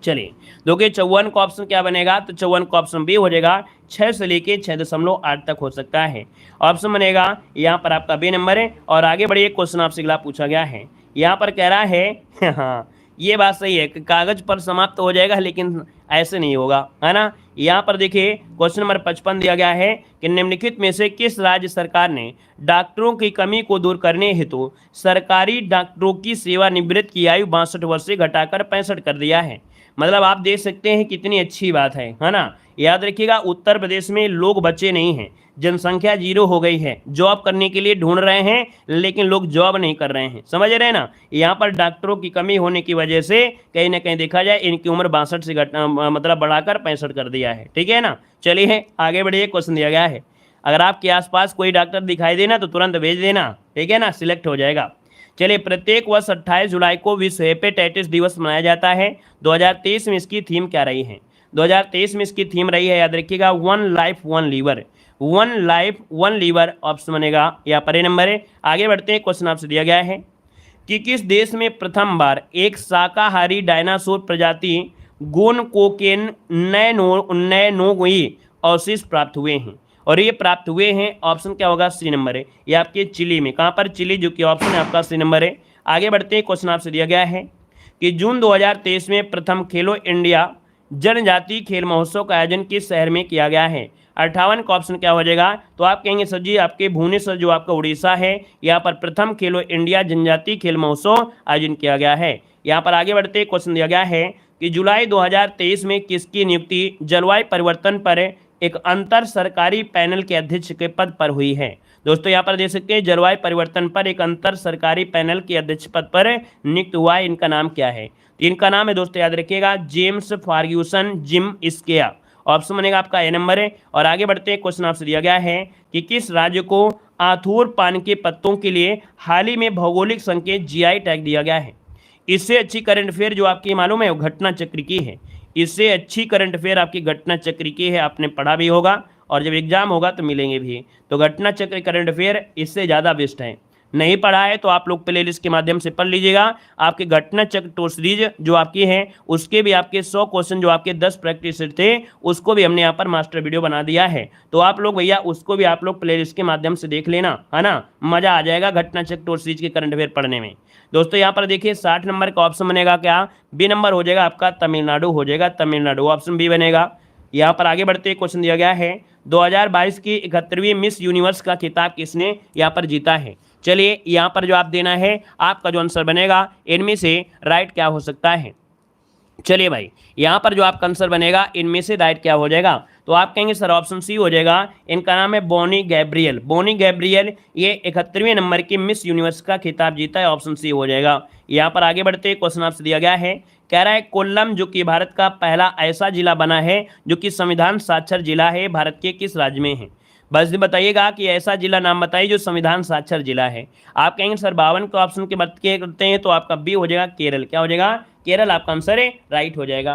चलिए देखिए 54 का ऑप्शन क्या बनेगा, तो 54 का ऑप्शन बी हो जाएगा, 6 से लेके 6.8 तक हो सकता है। ऑप्शन बनेगा यहाँ पर आपका बी नंबर है। और आगे बढ़िए, क्वेश्चन आपसे अगला पूछा गया है, यहाँ पर कह रहा है हाँ ये बात सही है कि कागज पर समाप्त हो जाएगा लेकिन ऐसे नहीं होगा, है ना। यहाँ पर देखिए क्वेश्चन नंबर 55 दिया गया है कि निम्नलिखित में से किस राज्य सरकार ने डॉक्टरों की कमी को दूर करने हेतु सरकारी डॉक्टरों की सेवानिवृत्त की आयु 62 वर्ष से घटाकर 65 कर दिया है। मतलब आप देख सकते हैं कितनी अच्छी बात है ना। याद रखिएगा उत्तर प्रदेश में लोग बचे नहीं हैं, जनसंख्या 0 हो गई है, जॉब करने के लिए ढूंढ रहे हैं लेकिन लोग जॉब नहीं कर रहे हैं, समझ रहे हैं ना। यहाँ पर डॉक्टरों की कमी होने की वजह से कहीं ना कहीं देखा जाए इनकी उम्र 62 से मतलब बढ़ाकर 65 कर दिया है, ठीक है ना। चलिए आगे बढ़िए, क्वेश्चन दिया गया है, अगर आपके आसपास कोई डॉक्टर दिखाई देना तो तुरंत भेज देना, ठीक है ना, सिलेक्ट हो जाएगा। चलिए प्रत्येक वर्ष 28 जुलाई को विश्व हेपेटाइटिस दिवस मनाया जाता है। 2023 में इसकी थीम क्या रही है। 2023 में इसकी थीम रही है, याद रखिएगा, 1 life 1 liver. 1 life 1 liver option बनेगा या पर ए नंबर है। आगे बढ़ते हैं, क्वेश्चन आपसे दिया गया है कि किस देश में प्रथम बार एक शाकाहारी डायनासोर प्रजाति गोनकोकेन नैनोई अवशेष प्राप्त हुए हैं। और ये प्राप्त हुए हैं, ऑप्शन क्या होगा, सी नंबर है। ये आपके चिली में, कहाँ पर, चिली, जो कि ऑप्शन है आपका सी नंबर है। आगे बढ़ते हैं, क्वेश्चन आपसे दिया गया है कि जून 2023 में प्रथम खेलो इंडिया जनजातीय खेल महोत्सव का आयोजन किस शहर में किया गया है। 58 का ऑप्शन क्या हो जाएगा, तो आप कहेंगे सर जी आपके भुवनेश्वर जो आपका उड़ीसा है, यहाँ पर प्रथम खेलो इंडिया जनजातीय खेल महोत्सव आयोजन किया गया है। यहाँ पर आगे बढ़ते क्वेश्चन दिया गया है कि जुलाई 2023 में किसकी नियुक्ति जलवायु परिवर्तन पर एक अंतर सरकारी पैनल के अध्यक्ष के पद पर हुई है। दोस्तों यहाँ पर देख सकते हैं जलवायु परिवर्तन पर एक अंतर सरकारी पैनल के अध्यक्ष पद पर नियुक्त हुआ है, इनका नाम क्या है। तो इनका नाम है दोस्तों याद रखिएगा जेम्स फर्ग्यूसन जिम स्केया। ऑप्शन बनेगा आपका ए नंबर है। और आगे बढ़ते हैं, क्वेश्चन आपसे दिया गया है कि किस राज्य को आथूर पान के पत्तों के लिए हाल ही में भौगोलिक संकेत जीआई टैग दिया गया है। इससे अच्छी करंट अफेयर जो आपकी मालूम है वो घटना चक्र की है। इससे अच्छी करंट अफेयर आपकी घटना चक्र की है, आपने पढ़ा भी होगा और जब एग्जाम होगा तो मिलेंगे भी। तो घटना चक्र करंट अफेयर इससे ज़्यादा बेस्ट है। नहीं पढ़ा है तो आप लोग प्लेलिस्ट के माध्यम से पढ़ लीजिएगा। आपके घटना चक्र टू सीरीज जो आपकी है उसके भी आपके 100 क्वेश्चन जो आपके 10 प्रैक्टिस सेट थे उसको भी हमने यहाँ पर मास्टर वीडियो बना दिया है। तो आप लोग भैया उसको भी आप लोग प्लेलिस्ट के माध्यम से देख लेना, है ना, मज़ा आ जाएगा घटना चक्र टू सीरीज के करंट अफेयर पढ़ने में। दोस्तों यहाँ पर देखिए 60 नंबर का ऑप्शन बनेगा क्या, बी नंबर हो जाएगा आपका तमिलनाडु हो जाएगा, तमिलनाडु ऑप्शन बी बनेगा। यहाँ पर आगे बढ़ते क्वेश्चन दिया गया है 2022 की 71वीं मिस यूनिवर्स का खिताब किसने यहाँ पर जीता है। चलिए यहाँ पर जो आप देना है आपका जो आंसर बनेगा इनमें से राइट क्या हो सकता है। चलिए भाई, यहाँ पर जो आपका आंसर बनेगा इनमें से राइट क्या हो जाएगा, तो आप कहेंगे सर ऑप्शन सी हो जाएगा। इनका नाम है बोनी गैब्रियल। बोनी गैब्रियल ये 71वें नंबर की मिस यूनिवर्स का खिताब जीता है, ऑप्शन सी हो जाएगा। यहाँ पर आगे बढ़ते क्वेश्चन आपसे दिया गया है, कह रहा है कोल्लम जो कि भारत का पहला ऐसा जिला बना है जो कि संविधान साक्षर जिला है, भारत के किस राज्य में है। बस ये बताइएगा कि ऐसा जिला नाम बताइए जो संविधान साक्षर जिला है। आप कहेंगे सर 52 के ऑप्शन के बाद क्या करते हैं, तो आपका बी हो जाएगा केरल। क्या हो जाएगा, केरल आपका आंसर है, राइट हो जाएगा।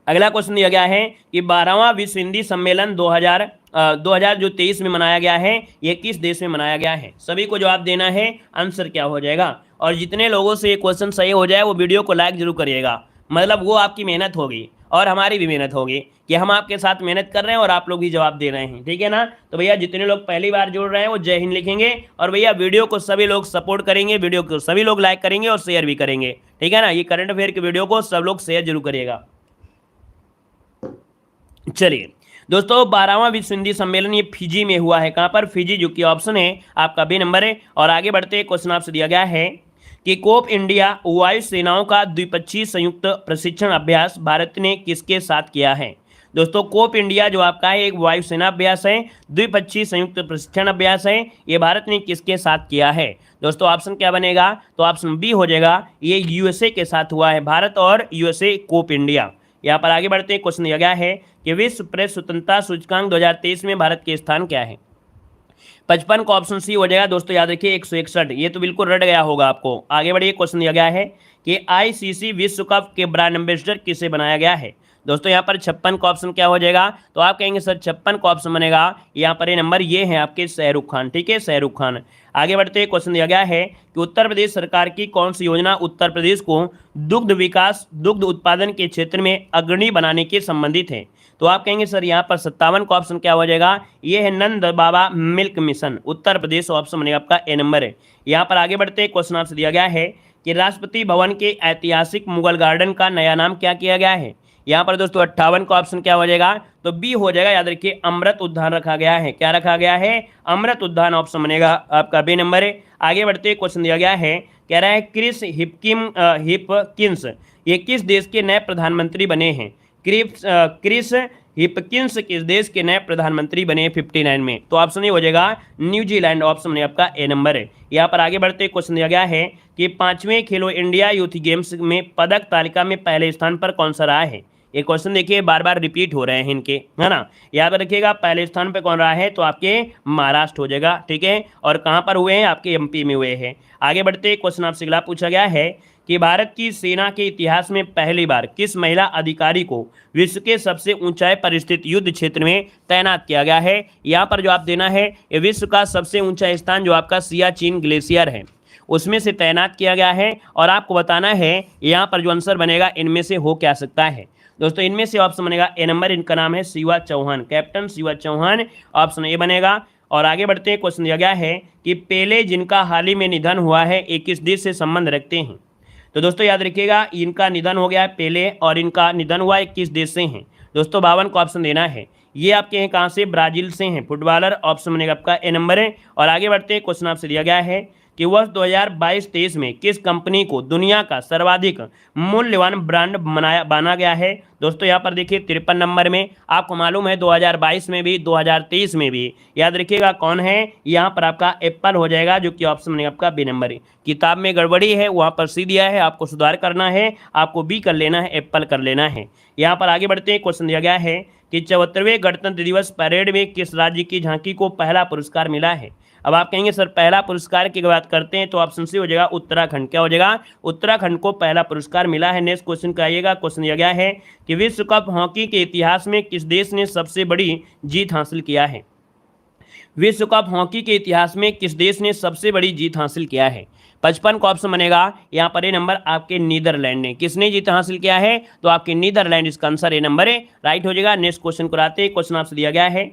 अगला क्वेश्चन दिया गया है कि 12वां विश्व हिंदी सम्मेलन 2000 जो 23 में मनाया गया है, ये किस देश में मनाया गया है। सभी को जवाब देना है, आंसर क्या हो जाएगा। और जितने लोगों से ये क्वेश्चन सही हो जाए वो वीडियो को लाइक जरूर करिएगा, मतलब वो आपकी मेहनत होगी और हमारी भी मेहनत होगी कि हम आपके साथ मेहनत कर रहे हैं और आप लोग भी जवाब दे रहे हैं, ठीक है ना। तो भैया जितने लोग पहली बार जुड़ रहे हैं वो जय हिंद लिखेंगे, और भैया वीडियो को सभी लोग सपोर्ट करेंगे, वीडियो को सभी लोग लाइक करेंगे और शेयर भी करेंगे, ठीक है ना। ये करंट अफेयर की वीडियो को सब लोग शेयर जरूर करिएगा। चलिए दोस्तों, 12वां विश्व हिंदी सम्मेलन ये फिजी में हुआ है। कहां पर, फिजी, जो कि ऑप्शन है आपका बी नंबर है। और आगे बढ़ते क्वेश्चन आपसे दिया गया है कि कोप इंडिया वायु सेनाओं का द्विपक्षीय संयुक्त प्रशिक्षण अभ्यास भारत ने किसके साथ किया है। दोस्तों कोप इंडिया जो आपका है एक वायुसेना अभ्यास है, द्विपक्षीय संयुक्त प्रशिक्षण अभ्यास है, ये भारत ने किसके साथ किया है। दोस्तों ऑप्शन क्या बनेगा, तो ऑप्शन बी हो जाएगा, ये यूएसए के साथ हुआ है, भारत और यूएसए कोप इंडिया। यहाँ पर आगे बढ़ते हैं, क्वेश्चन दिया गया है कि विश्व प्रेस स्वतंत्रता सूचकांक 2023 में भारत के स्थान क्या है। 55 का ऑप्शन सी हो जाएगा। दोस्तों याद रखिए 161, ये तो बिल्कुल रट गया होगा आपको। आगे बढ़िए, क्वेश्चन दिया गया है कि आईसीसी विश्व कप के ब्रांड एम्बेसडर किसे बनाया गया है। दोस्तों यहाँ पर 56 का ऑप्शन क्या हो जाएगा, तो आप कहेंगे सर 56 का ऑप्शन बनेगा यहाँ पर ये नंबर ये है आपके शाहरुख खान, ठीक है, शाहरुख खान। आगे बढ़ते हैं, क्वेश्चन दिया गया है कि उत्तर प्रदेश सरकार की कौन सी योजना उत्तर प्रदेश को दुग्ध विकास, दुग्ध उत्पादन के क्षेत्र में अग्रणी बनाने के संबंधित है। तो आप कहेंगे सर यहाँ पर 57 का ऑप्शन क्या हो जाएगा, ये है नंद बाबा milk mission, Uttar Pradesh option बनेगा आपका ए नंबर है। यहाँ पर आगे बढ़ते हैं, क्वेश्चन आपसे दिया गया है कि राष्ट्रपति भवन के ऐतिहासिक मुगल गार्डन का नया नाम क्या किया गया है। यहाँ पर दोस्तों 58 का ऑप्शन क्या हो जाएगा, तो बी हो जाएगा। याद रखिए अमृत उद्यान रखा गया है। क्या रखा गया है, अमृत उद्यान ऑप्शन बनेगा आपका बी नंबर है। आगे बढ़ते क्वेश्चन दिया गया है, कह रहा है क्रिस हिपकिंस ये किस देश के नए प्रधानमंत्री बने हैं। क्रिस हिपकिंस किस देश के नए प्रधानमंत्री बने 59 में, तो ऑप्शन ये हो जाएगा न्यूजीलैंड, ऑप्शन बने आपका ए नंबर है। यहाँ पर आगे बढ़ते क्वेश्चन दिया गया है कि 5वें खेलो इंडिया यूथ गेम्स में पदक तालिका में पहले स्थान पर कौन सा रहा है। ये क्वेश्चन देखिए बार बार रिपीट हो रहे हैं इनके, है ना। याद रखिएगा पहले स्थान पे कौन रहा है, तो आपके महाराष्ट्र हो जाएगा, ठीक है। और कहाँ पर हुए हैं, आपके एमपी में हुए हैं। आगे बढ़ते क्वेश्चन आपसे अगला पूछा गया है कि भारत की सेना के इतिहास में पहली बार किस महिला अधिकारी को विश्व के सबसे ऊंचाई पर स्थित युद्ध क्षेत्र में तैनात किया गया है। यहाँ पर जो आप देना है, ये विश्व का सबसे ऊंचा स्थान जो आपका सियाचिन ग्लेशियर है उसमें से तैनात किया गया है। और आपको बताना है यहाँ पर जो आंसर बनेगा इनमें से हो क्या सकता है। दोस्तों इनमें से ऑप्शन बनेगा ए नंबर, इनका नाम है Shiva Chauhan, captain Shiva Chauhan, option A बनेगा। और आगे बढ़ते हैं, क्वेश्चन दिया गया है कि पेले जिनका हाल ही में निधन हुआ है एक किस देश से संबंध रखते हैं। तो दोस्तों याद रखिएगा इनका निधन हो गया है पेले, और इनका निधन हुआ है किस देश से हैं। दोस्तों 52 का ऑप्शन देना है, ये आपके हैं कहाँ से, ब्राजील से हैं, फुटबॉलर, ऑप्शन बनेगा आपका ए नंबर है। और आगे बढ़ते हैं, क्वेश्चन आपसे दिया गया है कि वर्ष 2022-23 में किस कंपनी को दुनिया का सर्वाधिक मूल्यवान ब्रांड माना गया है। दोस्तों यहाँ पर देखिए 53 नंबर में, आपको मालूम है 2022 में भी 2023 में भी। याद रखिएगा कौन है, यहाँ पर आपका एप्पल हो जाएगा, जो कि ऑप्शन बनेगा आपका बी नंबर है। किताब में गड़बड़ी है, वहाँ पर सी दिया है, आपको सुधार करना है, आपको बी कर लेना है, एप्पल कर लेना है। यहाँ पर आगे बढ़ते हैं, क्वेश्चन दिया गया है कि 74वें गणतंत्र दिवस परेड में किस राज्य की झांकी को पहला पुरस्कार मिला है। अब आप कहेंगे सर पहला पुरस्कार की बात करते हैं, तो ऑप्शन सी हो जाएगा उत्तराखंड। क्या हो जाएगा, उत्तराखंड को पहला पुरस्कार मिला है। नेक्स्ट क्वेश्चन का आइएगा, क्वेश्चन दिया गया है कि विश्व कप हॉकी के इतिहास में किस देश ने सबसे बड़ी जीत हासिल किया है। विश्व कप हॉकी के इतिहास में किस देश ने सबसे बड़ी जीत हासिल किया है। 55 का ऑप्शन बनेगा यहाँ पर ए नंबर, आपके नीदरलैंड ने। किसने जीत हासिल किया है, तो आपके नीदरलैंड, इसका आंसर ए नंबर है, राइट हो जाएगा। नेक्स्ट क्वेश्चन को आते हैं, क्वेश्चन आपसे दिया गया है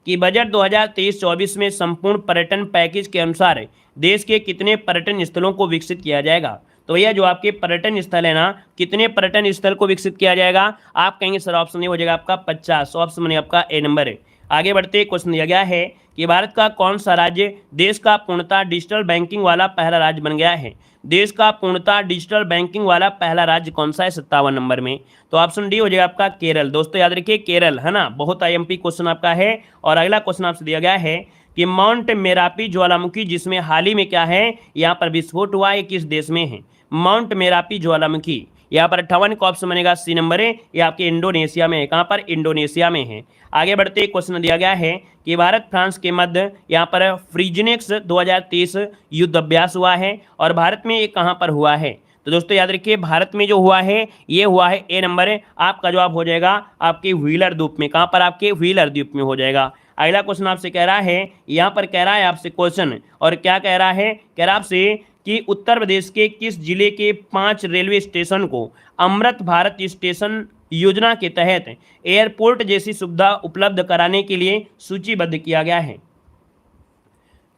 कि बजट 2023-24 में संपूर्ण पर्यटन पैकेज के अनुसार देश के कितने पर्यटन स्थलों को विकसित किया जाएगा। तो भैया जो आपके पर्यटन स्थल है ना, कितने पर्यटन स्थल को विकसित किया जाएगा। आप कहेंगे सर ऑप्शन ए हो जाएगा आपका 50, ऑप्शन बने आपका ए नंबर है। आगे बढ़ते क्वेश्चन दिया गया है कि भारत का कौन सा राज्य देश का पूर्णतः डिजिटल बैंकिंग वाला पहला राज्य बन गया है। देश का पूर्णतः डिजिटल बैंकिंग वाला पहला राज्य कौन सा है 57 नंबर में। तो ऑप्शन डी हो जाएगा आपका केरल। दोस्तों याद रखिए केरल है ना, बहुत आईएमपी क्वेश्चन आपका है। और अगला क्वेश्चन आपसे दिया गया है कि माउंट मेरापी ज्वालामुखी जिसमें हाल ही में क्या है यहाँ पर विस्फोट हुआ है, किस देश में है। माउंट मेरापी ज्वालामुखी यहाँ पर 58 का ऑप्शन बनेगा सी नंबर है। ये आपके इंडोनेशिया में है। कहाँ पर? इंडोनेशिया में है। आगे बढ़ते क्वेश्चन दिया गया है कि भारत फ्रांस के मध्य यहाँ पर फ्रीजनेक्स 2023 युद्ध अभ्यास हुआ है और भारत में ये कहाँ पर हुआ है। तो दोस्तों याद रखिए भारत में जो हुआ है ये हुआ है ए नंबर है। आपका जवाब हो जाएगा आपके व्हीलर द्वीप में। कहाँ पर? आपके व्हीलर द्वीप में हो जाएगा। अगला क्वेश्चन आपसे कह रहा है, यहाँ पर कह रहा है आपसे क्वेश्चन, और क्या कह रहा है, कह रहा आपसे कि उत्तर प्रदेश के किस जिले के 5 रेलवे स्टेशन को अमृत भारत स्टेशन योजना के तहत एयरपोर्ट जैसी सुविधा उपलब्ध कराने के लिए सूचीबद्ध किया गया है।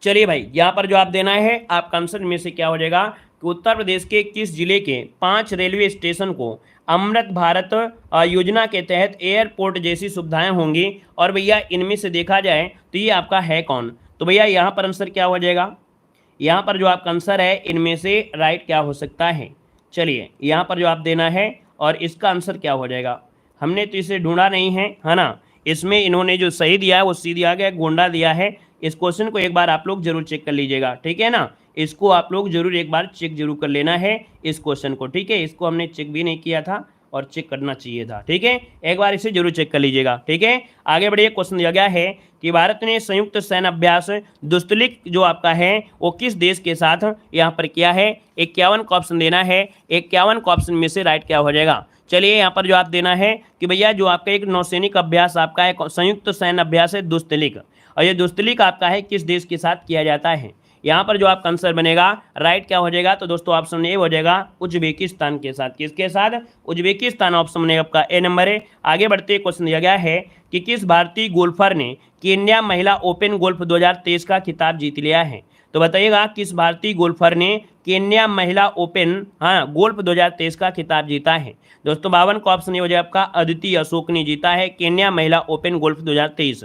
चलिए भाई यहाँ पर जो आप देना है आपका आंसर में से क्या हो जाएगा कि उत्तर प्रदेश के किस जिले के 5 रेलवे स्टेशन को अमृत भारत योजना के तहत एयरपोर्ट जैसी सुविधाएं होंगी। और भैया इनमें से देखा जाए तो ये आपका है कौन। तो भैया यहाँ पर आंसर क्या हो जाएगा, यहाँ पर जो आपका आंसर है इनमें से राइट क्या हो सकता है। चलिए यहाँ पर जो आप देना है और इसका आंसर क्या हो जाएगा, हमने तो इसे ढूंढा नहीं है ना। इसमें इन्होंने जो सही दिया है वो सी दिया गया, गोंडा दिया है। इस क्वेश्चन को एक बार आप लोग जरूर चेक कर लीजिएगा, ठीक है ना। इसको आप लोग जरूर एक बार चेक जरूर कर लेना है इस क्वेश्चन को, ठीक है। इसको हमने चेक भी नहीं किया था और चेक करना चाहिए था, ठीक है। एक बार इसे जरूर चेक कर लीजिएगा, ठीक है। आगे बढ़िए क्वेश्चन दिया गया है कि भारत ने संयुक्त सैन्य अभ्यास दुस्तलिक जो आपका है वो किस देश के साथ यहाँ पर किया है। 51 का ऑप्शन देना है। 51 का ऑप्शन में से राइट क्या हो जाएगा। चलिए यहाँ पर जो आप देना है कि भैया जो आपका एक नौसैनिक अभ्यास आपका है संयुक्त सैन्य अभ्यास है दुस्तलिक, और ये दुस्तलिक आपका है किस देश के साथ किया जाता है। यहाँ पर जो आपका आंसर बनेगा राइट क्या हो जाएगा। तो दोस्तों ऑप्शन ए हो जाएगा उज्बेकिस्तान के साथ। किसके साथ? उज्बेकिस्तान ऑप्शन बनेगा आपका ए नंबर है। आगे बढ़ते क्वेश्चन दिया गया है कि किस भारतीय गोल्फर ने केन्या महिला ओपन गोल्फ 2023 का खिताब जीत लिया है। तो बताइएगा किस भारतीय गोल्फर ने केन्या महिला ओपन गोल्फ 2023 का खिताब जीता है। दोस्तों 52 का ऑप्शन ये हो जाएगा आपका अदिति अशोक ने जीता है केन्या महिला ओपन गोल्फ 2023।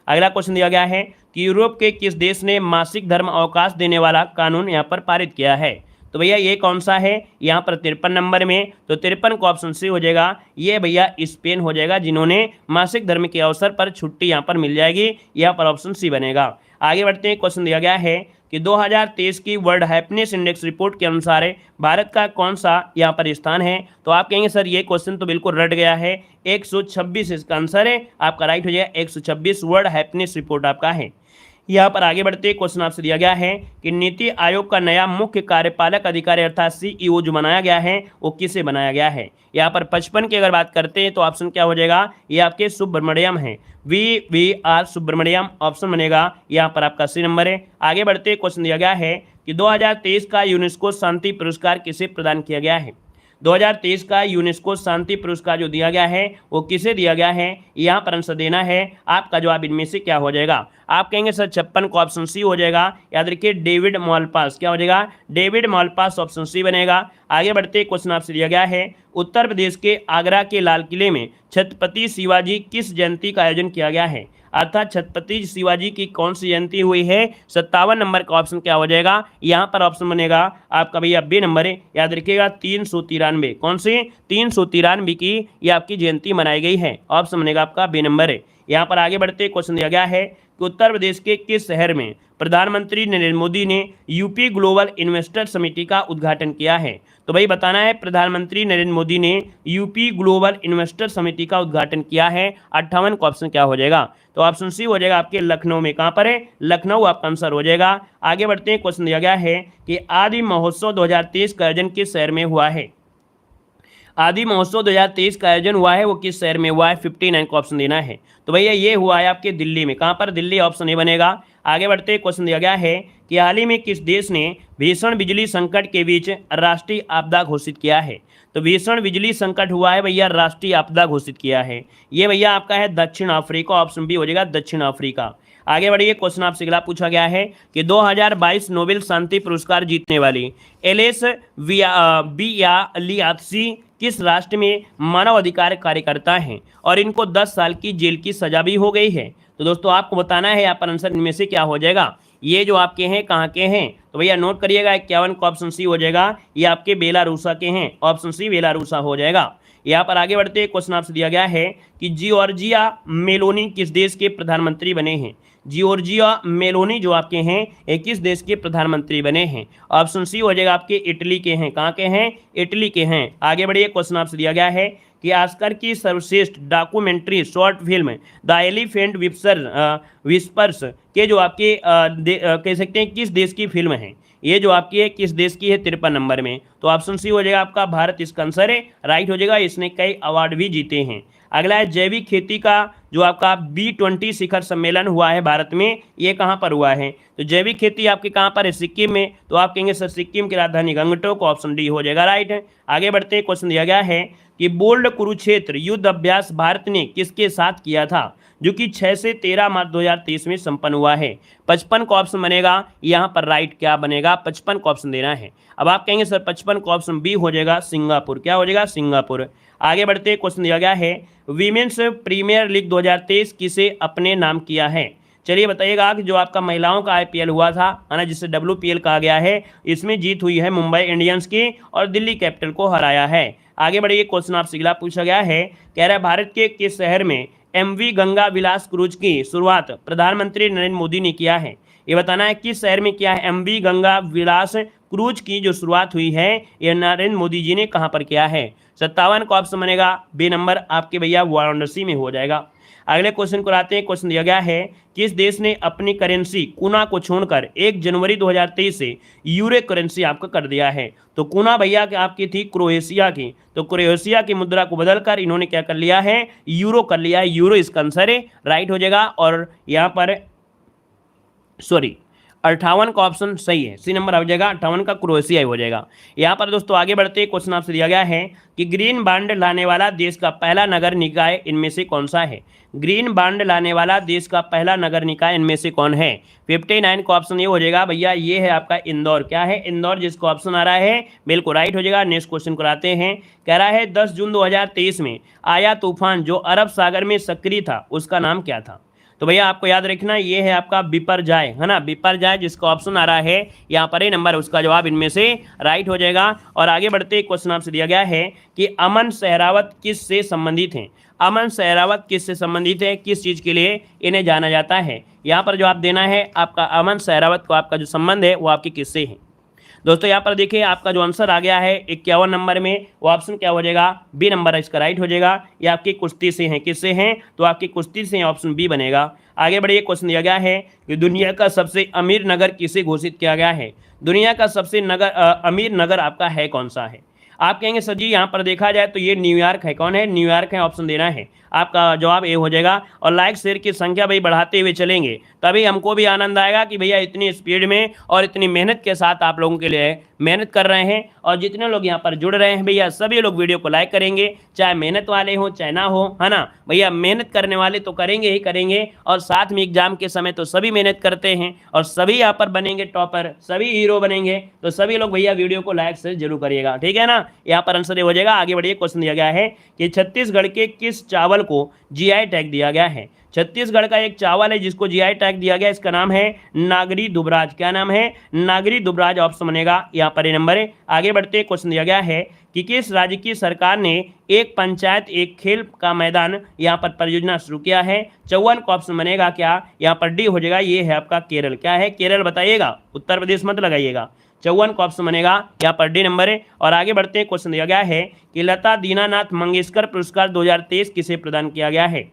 अगला क्वेश्चन दिया गया है कि यूरोप के किस देश ने मासिक धर्म अवकाश देने वाला कानून यहाँ पर पारित किया है। तो भैया ये कौन सा है यहाँ पर 53 नंबर में। तो 53 का ऑप्शन सी हो जाएगा। ये भैया स्पेन हो जाएगा जिन्होंने मासिक धर्म के अवसर पर छुट्टी यहाँ पर मिल जाएगी। यहाँ पर ऑप्शन सी बनेगा। आगे बढ़ते हैं क्वेश्चन दिया गया है कि 2023 की वर्ल्ड हैप्पीनेस इंडेक्स रिपोर्ट के अनुसार भारत का कौन सा यहाँ पर स्थान है। तो आप कहेंगे सर ये क्वेश्चन तो बिल्कुल रट गया है। 126 इसका आंसर है आपका, राइट हो जाएगा 126 वर्ल्ड हैप्पीनेस रिपोर्ट आपका है। यहाँ पर आगे बढ़ते क्वेश्चन आपसे दिया गया है कि नीति आयोग का नया मुख्य कार्यपालक अधिकारी अर्थात सीईओ जो बनाया गया है वो किसे बनाया गया है। यहाँ पर 55 की अगर बात करते हैं तो ऑप्शन क्या हो जाएगा, ये आपके सुब्रमण्यम है। VVR सुब्रमण्यम ऑप्शन बनेगा यहाँ पर आपका सी नंबर है। आगे बढ़ते क्वेश्चन दिया गया है कि 2023 का यूनेस्को शांति पुरस्कार किसे प्रदान किया गया है। 2023 का यूनेस्को शांति पुरस्कार जो दिया गया है वो किसे दिया गया है, यहाँ पर आंसर देना है। आपका जवाब इनमें से क्या हो जाएगा। आप कहेंगे सर 56 को ऑप्शन सी हो जाएगा। याद रखिए डेविड मालपास, क्या हो जाएगा, डेविड मालपास ऑप्शन सी बनेगा। आगे बढ़ते क्वेश्चन आपसे दिया गया है उत्तर प्रदेश के आगरा के लाल किले में छत्रपति शिवाजी किस जयंती का आयोजन किया गया है। अर्थात छत्रपति शिवाजी की कौन सी जयंती हुई है। 57 नंबर का ऑप्शन क्या हो जाएगा, यहाँ पर ऑप्शन बनेगा आपका भैया बी नंबर है। याद रखिएगा 393, कौन सी 393 की ये आपकी जयंती मनाई गई है। ऑप्शन बनेगा आपका बी नंबर है। यहाँ पर आगे बढ़ते क्वेश्चन दिया गया है कि उत्तर प्रदेश के किस शहर में प्रधानमंत्री नरेंद्र मोदी ने यूपी ग्लोबल इन्वेस्टर समिति का उद्घाटन किया है। तो भाई बताना है प्रधानमंत्री नरेंद्र मोदी ने यूपी ग्लोबल इन्वेस्टर समिति का उद्घाटन किया है। 58 का ऑप्शन क्या हो जाएगा। तो ऑप्शन सी हो जाएगा आपके लखनऊ में। कहाँ पर है, लखनऊ आपका आंसर हो जाएगा। आगे बढ़ते हैं क्वेश्चन दिया गया है कि आदि महोत्सव 2023 का आयोजन किस शहर में हुआ है। आदि महोत्सव 2023 का आयोजन हुआ है वो किस शहर में हुआ है। 59 का ऑप्शन देना है। तो भैया ये हुआ है आपके दिल्ली में। कहाँ पर, दिल्ली ऑप्शन ए बनेगा। आगे बढ़ते क्वेश्चन दिया गया है कि हाल ही में किस देश ने भीषण बिजली संकट के बीच राष्ट्रीय आपदा घोषित किया है। तो भीषण बिजली संकट हुआ है भैया, राष्ट्रीय आपदा घोषित किया है। ये भैया आपका है दक्षिण अफ्रीका, ऑप्शन बी हो जाएगा दक्षिण अफ्रीका। आगे बढ़िए क्वेश्चन आपसे अगला पूछा गया है कि 2022 नोबेल शांति पुरस्कार जीतने वाली एलिस वियालियात्सी किस राष्ट्र में मानव अधिकार कार्यकर्ता हैं और इनको 10 साल की जेल की सजा भी हो गई है। तो दोस्तों आपको बताना है यहाँ पर आंसर इनमें से क्या हो जाएगा। ये जो आपके हैं कहाँ के हैं, तो भैया नोट करिएगा 51 का ऑप्शन सी हो जाएगा। ये आपके बेलारूसा के हैं, ऑप्शन सी बेलारूसा हो जाएगा। यहाँ पर आगे बढ़ते हैं, क्वेश्चन आपसे दिया गया है कि जियोर्जिया मेलोनी किस देश के प्रधानमंत्री बने हैं। जियोर्जिया मेलोनी जो आपके हैं ये किस देश के प्रधानमंत्री बने हैं। ऑप्शन सी हो जाएगा आपके इटली के हैं। कहाँ के हैं, इटली के हैं। आगे बढ़िए, क्वेश्चन आपसे दिया गया है कि ऑस्कर की सर्वश्रेष्ठ documentary short film the elephant whispers के जो आपके कह सकते हैं किस देश की फिल्म है। ये जो आपकी है किस देश की है, 53 नंबर में। तो ऑप्शन सी हो जाएगा आपका भारत, इसका आंसर है राइट हो जाएगा। इसने कई अवार्ड भी जीते हैं। अगला है जैविक खेती का जो आपका B20 शिखर सम्मेलन हुआ है भारत में, ये कहाँ पर हुआ है। तो जैविक खेती आपके कहाँ पर है, सिक्किम में। तो आप कहेंगे सर सिक्किम की राजधानी गंगटोक, ऑप्शन डी हो जाएगा राइट है। आगे बढ़ते हैं, क्वेश्चन दिया गया है कि बोल्ड कुरुक्षेत्र युद्ध अभ्यास भारत ने किसके साथ किया था, जो कि 6 से 13 मार्च 2023 में संपन्न हुआ है। 55 का ऑप्शन बनेगा यहाँ पर राइट, क्या बनेगा, 55 का ऑप्शन देना है। अब आप कहेंगे सर 55 का ऑप्शन बी हो जाएगा सिंगापुर, क्या हो जाएगा, सिंगापुर। आगे बढ़ते हैं, क्वेश्चन दिया गया है वीमेंस प्रीमियर लीग 2023 किसे अपने नाम किया है। चलिए बताइएगा कि जो आपका महिलाओं का IPL हुआ था है ना, जिसे WPL कहा गया है, इसमें जीत हुई है मुंबई इंडियंस की और दिल्ली कैपिटल को हराया है। आगे बढ़िए, क्वेश्चन आपसे अगला पूछा गया है, कह रहा है भारत के किस शहर में MV गंगा विलास क्रूज की शुरुआत प्रधानमंत्री नरेंद्र मोदी ने किया है। ये बताना है किस शहर में किया है MV गंगा विलास क्रूज की जो शुरुआत हुई है, ये नरेंद्र मोदी जी ने कहां पर किया है। 57 का ऑप्शन बनेगा बी नंबर आपके भैया वाराणसी में हो जाएगा। अगले क्वेश्चन को आते हैं, क्वेश्चन दिया गया है किस देश ने अपनी करेंसी कुना को छोड़कर 1 जनवरी 2023 से यूरो करेंसी आपका कर दिया है। तो कुना भैया आपकी थी क्रोएशिया की, तो क्रोएशिया की मुद्रा को बदलकर इन्होंने क्या कर लिया है, यूरो कर लिया है। यूरो इसका आंसर है राइट हो जाएगा। और यहाँ पर सॉरी 58 का ऑप्शन सही है, सी नंबर आ जाएगा, 58 का क्रोएशिया हो जाएगा। यहाँ पर दोस्तों आगे बढ़ते हैं, क्वेश्चन आपसे दिया गया है कि ग्रीन बॉन्ड लाने वाला देश का पहला नगर निकाय इनमें से कौन सा है। ग्रीन बॉन्ड लाने वाला देश का पहला नगर निकाय इनमें से कौन है। 59 का ऑप्शन ये हो जाएगा भैया, ये है आपका इंदौर। क्या है, इंदौर, जिसको ऑप्शन आ रहा है बिल्कुल राइट हो जाएगा। नेक्स्ट क्वेश्चन कराते हैं, कह रहा है 10 जून 2023 में आया तूफान जो अरब सागर में सक्रिय था उसका नाम क्या था। तो भैया आपको याद रखना ये है आपका बिपरजॉय है ना, बिपरजॉय, जिसका ऑप्शन आ रहा है यहाँ पर ए नंबर, उसका जवाब इनमें से राइट हो जाएगा। और आगे बढ़ते क्वेश्चन आपसे दिया गया है कि अमन सहरावत किस से संबंधित हैं। अमन सहरावत किस से संबंधित है, किस चीज़ के लिए इन्हें जाना जाता है। यहाँ पर जवाब देना है आपका अमन सहरावत को आपका जो संबंध है वो आपकी किससे है। दोस्तों यहाँ पर देखिए आपका जो आंसर आ गया है 51 नंबर में, वो ऑप्शन क्या हो जाएगा, बी नंबर इसका राइट हो जाएगा। ये आपकी कुश्ती से हैं, किससे हैं, तो आपकी कुश्ती से ऑप्शन बी बनेगा। आगे बढ़िए, क्वेश्चन दिया गया है कि दुनिया का सबसे अमीर नगर किसे घोषित किया गया है। दुनिया का सबसे अमीर नगर आपका है कौन सा है। आप कहेंगे सर जी यहाँ पर देखा जाए तो ये न्यूयॉर्क है। कौन है, न्यूयॉर्क है, ऑप्शन देना है। आपका जवाब ए हो जाएगा। और लाइक शेयर की संख्या भाई बढ़ाते हुए चलेंगे तभी हमको भी आनंद आएगा कि भैया इतनी स्पीड में और इतनी मेहनत के साथ आप लोगों के लिए मेहनत कर रहे हैं। और जितने लोग यहाँ पर जुड़ रहे हैं भैया सभी लोग वीडियो को लाइक करेंगे, चाहे मेहनत वाले हो चाहे ना हो, है ना भैया। मेहनत करने वाले तो करेंगे ही करेंगे, और साथ में एग्जाम के समय तो सभी मेहनत करते हैं और सभी यहाँ पर बनेंगे टॉपर, सभी हीरो बनेंगे। तो सभी लोग भैया वीडियो को लाइक शेयर जरूर करिएगा, ठीक है ना। यहाँ पर आंसर हो जाएगा। आगे बढ़िए, क्वेश्चन दिया गया है कि छत्तीसगढ़ के किस चावल को GI टैग दिया गया है। छत्तीसगढ़ का एक चावल है जिसको GI टैग दिया गया, इसका नाम है नागरी दुबराज। क्या नाम है, नागरी दुबराज, ऑप्शन बनेगा यहाँ पर नंबर है। आगे बढ़ते क्वेश्चन दिया गया है कि किस राज्य की सरकार ने एक पंचायत एक खेल का मैदान यहाँ पर परियोजना शुरू किया है। 54 का ऑप्शन बनेगा क्या, यहाँ पर डी हो जाएगा। ये है आपका केरल। क्या है, केरल बताइएगा, उत्तर प्रदेश मत लगाइएगा। 54 का ऑप्शन बनेगा यहाँ पर डी नंबर है। और आगे बढ़ते हैं, क्वेश्चन दिया गया है कि लता दीनानाथ मंगेशकर पुरस्कार 2023 किसे प्रदान किया गया है।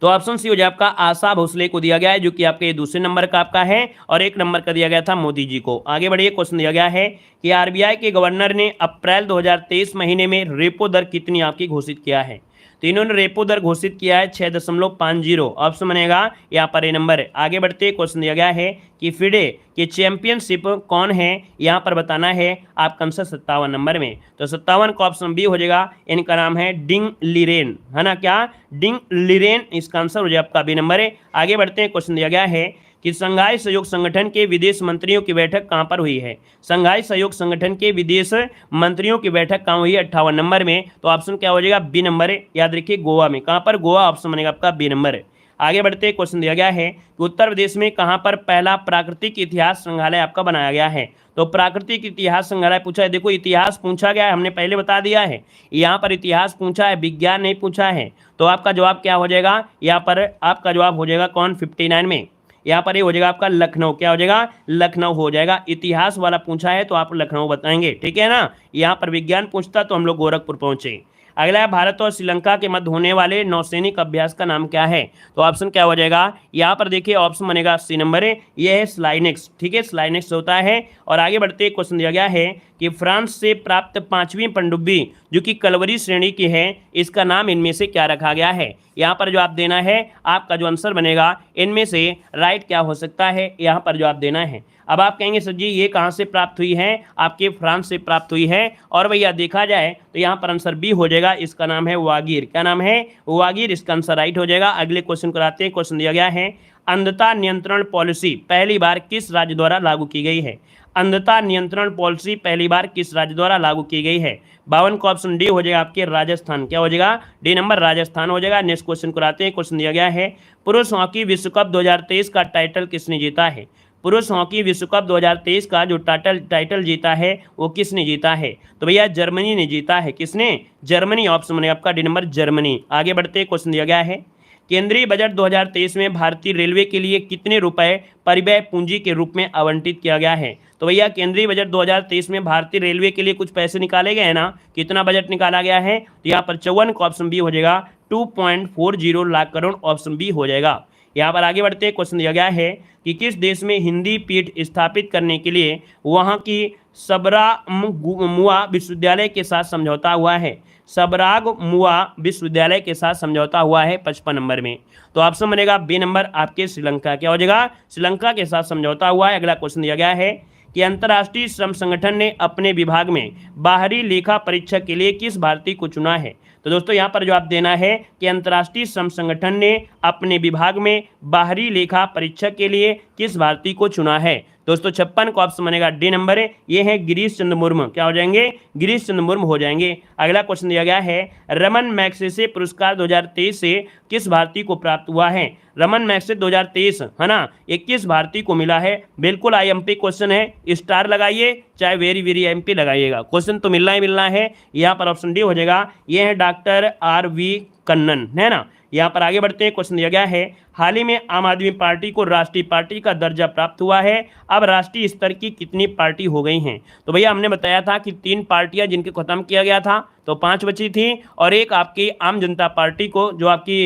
तो ऑप्शन सी हो जाए आपका आशा भोसले को दिया गया है, जो कि आपके दूसरे नंबर का आपका है, और 1 नंबर का दिया गया था मोदी जी को। आगे बढ़िए, क्वेश्चन दिया गया है कि RBI के गवर्नर ने अप्रैल 2023 महीने में रेपो दर कितनी आपकी घोषित किया है। तो इन्होंने रेपो दर घोषित किया है 6.50, ऑप्शन बनेगा यहाँ पर ए नंबर है। आगे बढ़ते क्वेश्चन दिया गया है कि फिडे की चैंपियनशिप कौन है, यहाँ पर बताना है आपका आंसर 57 नंबर में। तो 57 का ऑप्शन बी हो जाएगा। इनका नाम है डिंग लिरेन, है ना, क्या डिंग लिरेन, इसका आंसर हो जाएगा आपका बी नंबर है। आगे बढ़ते हैं, क्वेश्चन दिया गया है कि संघाई सहयोग संगठन के विदेश मंत्रियों की बैठक कहां पर हुई है। संघाई सहयोग संगठन के विदेश मंत्रियों की बैठक कहां हुई है, 58 नंबर में। तो ऑप्शन क्या हो जाएगा, बी नंबर है। याद रखिए गोवा में। कहां पर, गोवा, ऑप्शन बनेगा आपका बी नंबर है। आगे बढ़ते क्वेश्चन दिया गया है कि उत्तर प्रदेश में कहां पर पहला प्राकृतिक इतिहास संग्रहालय आपका बनाया गया है। तो प्राकृतिक इतिहास संग्रहालय पूछा है। देखो इतिहास पूछा गया है, हमने पहले बता दिया है, यहाँ पर इतिहास पूछा है, विज्ञान नहीं पूछा है। तो आपका जवाब क्या हो जाएगा, यहाँ पर आपका जवाब हो जाएगा कौन, 59 में। यहाँ पर ये हो जाएगा आपका लखनऊ। क्या हो जाएगा, लखनऊ हो जाएगा। इतिहास वाला पूछा है तो आप लखनऊ बताएंगे, ठीक है ना। यहाँ पर विज्ञान पूछता तो हम लोग गोरखपुर पहुंचे। अगला है भारत और श्रीलंका के मध्य होने वाले नौसैनिक अभ्यास का नाम क्या है। तो ऑप्शन क्या हो जाएगा, यहाँ पर देखिए ऑप्शन बनेगा सी नंबर है, ये है स्लाइनेक्स, ठीक है, स्लाइनेक्स होता है। और आगे बढ़ते क्वेश्चन दिया गया है कि फ्रांस से प्राप्त 5वीं पनडुब्बी जो कि कलवरी श्रेणी की है, इसका नाम इनमें से क्या रखा गया है। यहाँ पर जो आप देना है, आपका जो आंसर बनेगा इनमें से राइट क्या हो सकता है, यहाँ पर जो आप देना है। अब आप कहेंगे सर जी ये कहाँ से प्राप्त हुई है, आपके फ्रांस से प्राप्त हुई है। और भैया देखा जाए तो यहाँ पर आंसर बी हो जाएगा, इसका नाम है वागीर। क्या नाम है, वागीर, इसका आंसर राइट हो जाएगा। अगले क्वेश्चन को आते हैं। क्वेश्चन दिया गया है अंधता नियंत्रण पॉलिसी पहली बार किस राज्य द्वारा लागू की गई है। अंधता नियंत्रण पॉलिसी पहली बार किस राज्य द्वारा लागू की गई है। 52 का ऑप्शन डी हो जाएगा आपके राजस्थान। क्या हो जाएगा, डी नंबर राजस्थान हो जाएगा। नेक्स्ट क्वेश्चन को आते हैं। क्वेश्चन दिया गया है पुरुष हॉकी विश्व कप 2023 का टाइटल किसने जीता है। पुरुष हॉकी विश्व कप 2023 का जो टाइटल जीता है वो किसने जीता है। तो भैया जर्मनी ने जीता है। किसने, जर्मनी। ऑप्शन बनेगा आपका डी नंबर जर्मनी। आगे बढ़ते क्वेश्चन दिया गया है केंद्रीय बजट 2023 में भारतीय रेलवे के लिए कितने रुपए परिव्यय पूंजी के रूप में आवंटित किया गया है। तो भैया केंद्रीय बजट 2023 में भारतीय रेलवे के लिए कुछ पैसे निकाले गए हैं ना, कितना बजट निकाला गया है। तो यहाँ पर 54 का ऑप्शन बी हो जाएगा 2.40 लाख करोड़, ऑप्शन बी हो जाएगा। यहाँ पर आगे बढ़ते क्वेश्चन दिया गया है कि किस देश में हिंदी पीठ स्थापित करने के लिए वहाँ की सबरामुआ विश्वविद्यालय के साथ समझौता हुआ है। सबरागमुआ विश्वविद्यालय के साथ समझौता हुआ है 55 नंबर में। तो ऑप्शन बनेगा बी नंबर आपके श्रीलंका। क्या हो जाएगा, श्रीलंका के साथ समझौता हुआ है। अगला क्वेश्चन दिया गया है कि अंतर्राष्ट्रीय श्रम संगठन ने अपने विभाग में बाहरी लेखा परीक्षक के लिए किस भारतीय को चुना है। तो दोस्तों यहाँ पर जवाब देना है कि अंतर्राष्ट्रीय श्रम संगठन ने अपने विभाग में बाहरी लेखा परीक्षक के लिए किस भारतीय को चुना है। दोस्तों 56 का ऑप्शन बनेगा डी नंबर है, ये है गिरीश चंद्र मुर्मू। क्या हो जाएंगे, गिरीश चंद्र मुर्मू हो जाएंगे। अगला क्वेश्चन दिया गया है रमन मैग्सेसे पुरस्कार 2023 से किस भारतीय को प्राप्त हुआ है। रमन मैग्सेसे 2023 है ना, ये किस भारतीय को मिला है। बिल्कुल आईएमपी क्वेश्चन है, स्टार लगाइए चाहे वेरी वेरी एमपी लगाइएगा, क्वेश्चन तो मिलना ही मिलना है। यहाँ पर ऑप्शन डी हो जाएगा, ये है डॉक्टर आर.वी. कन्नन, है ना। यहाँ पर आगे बढ़ते हैं। क्वेश्चन दिया गया है हाल ही में आम आदमी पार्टी को राष्ट्रीय पार्टी का दर्जा प्राप्त हुआ है, अब राष्ट्रीय स्तर की कितनी पार्टी हो गई हैं। तो भैया हमने बताया था कि 3 पार्टियां जिनके खत्म किया गया था, तो 5 बची थी, और एक आपकी आम जनता पार्टी को जो आपकी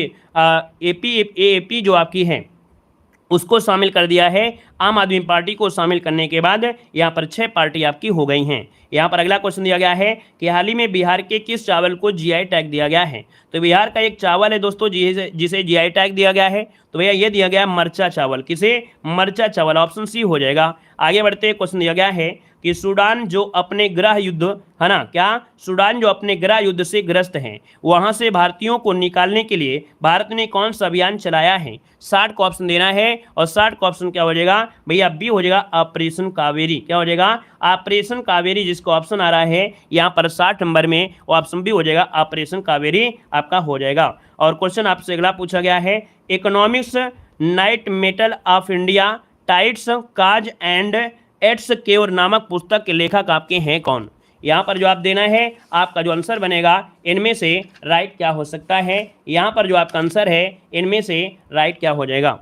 एपी जो आपकी है उसको शामिल कर दिया है। आम आदमी पार्टी को शामिल करने के बाद यहाँ पर 6 पार्टी आपकी हो गई हैं। यहाँ पर अगला क्वेश्चन दिया गया है कि हाल ही में बिहार के किस चावल को जीआई टैग दिया गया है। तो बिहार का एक चावल है दोस्तों जिसे जीआई टैग दिया गया है। तो भैया ये दिया गया मरचा चावल। किसे, मरचा चावल, ऑप्शन सी हो जाएगा। आगे बढ़ते क्वेश्चन दिया गया है कि सूडान जो अपने गृह युद्ध, है ना, क्या, सूडान जो अपने गृह युद्ध से ग्रस्त हैं, वहां से भारतीयों को निकालने के लिए भारत ने कौन सा अभियान चलाया है। 60 का ऑप्शन देना है, और 60 का ऑप्शन क्या हो जाएगा भैया, बी हो जाएगा ऑपरेशन कावेरी। क्या हो जाएगा, ऑपरेशन कावेरी, जिसको ऑप्शन आ रहा है यहाँ पर 60 नंबर में, ऑप्शन बी हो जाएगा ऑपरेशन कावेरी आपका हो जाएगा। और क्वेश्चन आपसे अगला पूछा गया है economics nightmare of India its cause and its cure नामक पुस्तक के लेखक आपके हैं कौन। यहाँ पर जवाब देना है, आपका जो आंसर बनेगा इनमें से राइट क्या हो सकता है। यहाँ पर जो आपका आंसर है इनमें से राइट क्या हो जाएगा।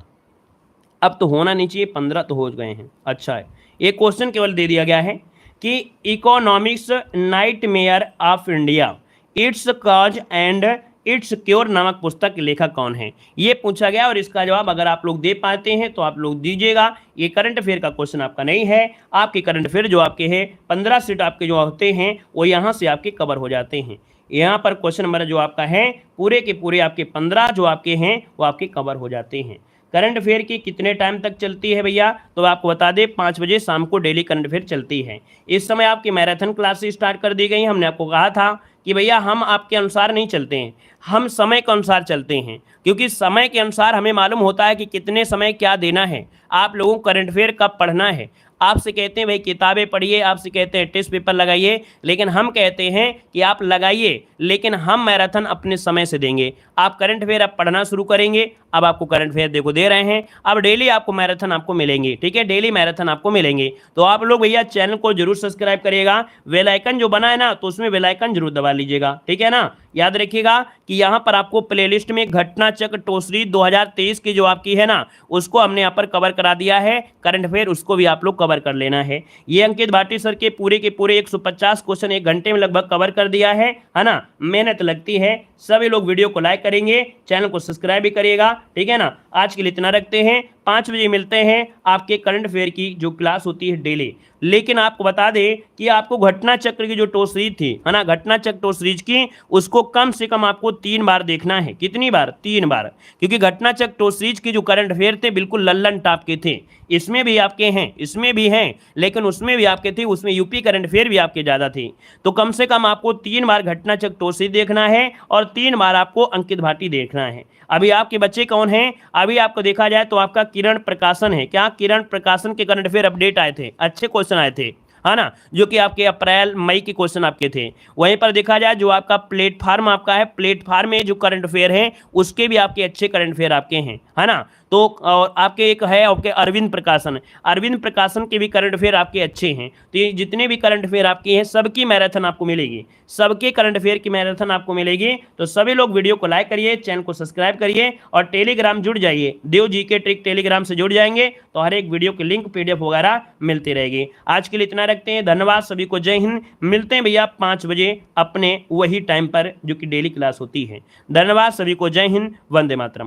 अब तो होना नहीं चाहिए, 15 तो हो गए हैं। अच्छा है, ये क्वेश्चन केवल दे दिया गया है कि economics nightmare of India it's cause and it's cure नामक पुस्तक के लेखक कौन है, ये पूछा गया। और इसका जवाब अगर आप लोग दे पाते हैं तो आप लोग दीजिएगा। ये करंट अफेयर का क्वेश्चन आपका नहीं है। आपके करंट अफेयर जो आपके हैं 15 सीट आपके जो होते हैं वो यहाँ से आपके कवर हो जाते हैं। यहाँ पर क्वेश्चन नंबर जो आपका है पूरे के पूरे आपके 15 जो आपके हैं वो आपके कवर हो जाते हैं। करंट अफेयर की कितने टाइम तक चलती है भैया, तो आपको बता दें 5 बजे शाम को डेली करंट अफेयर चलती है। इस समय आपकी मैराथन क्लासेस स्टार्ट कर दी गई। हमने आपको कहा था कि भैया हम आपके अनुसार नहीं चलते हैं, हम समय के अनुसार चलते हैं, क्योंकि समय के अनुसार हमें मालूम होता है कि कितने समय क्या देना है। आप लोगों को करंट अफेयर कब पढ़ना है। आपसे कहते हैं भाई किताबें पढ़िए, आपसे कहते हैं टेस्ट पेपर लगाइए, लेकिन हम कहते हैं कि आप लगाइए, लेकिन हम मैराथन अपने समय से देंगे। आप करंट अफेयर अब पढ़ना शुरू करेंगे, अब आपको करंट अफेयर देखो दे रहे हैं, अब डेली आपको मैराथन आपको मिलेंगे, ठीक है, डेली मैराथन आपको मिलेंगे। तो आप लोग भैया चैनल को जरूर सब्सक्राइब करिएगा, बेल आइकन जो बना है ना तो उसमें बेल आइकन जरूर दबा लीजिएगा, ठीक है ना। याद रखिएगा कि यहाँ पर आपको प्लेलिस्ट में घटना चक्र टोसरी 2023 की जो आपकी है ना उसको हमने यहाँ पर कवर करा दिया है, करंट अफेयर उसको भी आप लोग कवर कर लेना है। ये अंकित भाटी सर के पूरे 150 क्वेश्चन 1 घंटे में लगभग कवर कर दिया है ना। मेहनत लगती है, सभी लोग वीडियो को लाइक करेंगे, चैनल को सब्सक्राइब भी करिएगा, ठीक है ना। आज के लिए इतना रखते हैं, 5 बजे मिलते हैं आपके करंट अफेयर की जो क्लास होती है डेली। लेकिन आपको बता दें कि आपको घटना चक्र की जो टो सीरीज थी है ना, घटना चक्र टो सीरीज की, उसको कम से कम आपको 3 बार देखना है। कितनी बार? 3 बार, क्योंकि घटना चक्र टो सीरीज की जो करंट अफेयर थे बिल्कुल लल्लन टाप के थे। इसमें भी आपके हैं, इसमें भी हैं, लेकिन उसमें भी आपके थे, उसमें यूपी करंट अफेयर भी आपके ज्यादा थे। तो कम से कम आपको 3 बार घटना चक्र टो सीरीज देखना है और 3 बार आपको अंकित भाटी देखना है। अभी आपके बच्चे कौन हैं? अभी आपको देखा जाए तो आपका किरण प्रकाशन है। क्या? किरण प्रकाशन के करंट अफेयर अपडेट आए थे, अच्छे क्वेश्चन आए थे, है ना, जो कि आपके अप्रैल मई के क्वेश्चन आपके थे। वहीं पर देखा जाए जो आपका प्लेटफार्म आपका है, प्लेटफार्म में जो करंट अफेयर है उसके भी आपके अच्छे करंट अफेयर आपके हैं, है ना। तो और आपके एक है आपके अरविंद प्रकाशन, अरविंद प्रकाशन के भी करंट अफेयर आपके अच्छे हैं। तो ये जितने भी करंट अफेयर आपके हैं सबकी मैराथन आपको मिलेगी, सबके करंट अफेयर की मैराथन आपको मिलेगी। तो सभी लोग वीडियो को लाइक करिए, चैनल को सब्सक्राइब करिए और टेलीग्राम जुड़ जाइए, देव जी के ट्रिक टेलीग्राम से जुड़ जाएंगे तो हर एक वीडियो की लिंक PDF वगैरह मिलती रहेगी। आज के लिए इतना रखते हैं, धन्यवाद सभी को, जय हिंद। मिलते हैं भैया 5 बजे अपने वही टाइम पर जो कि डेली क्लास होती है। धन्यवाद सभी को, जय हिंद, वंदे मातरम।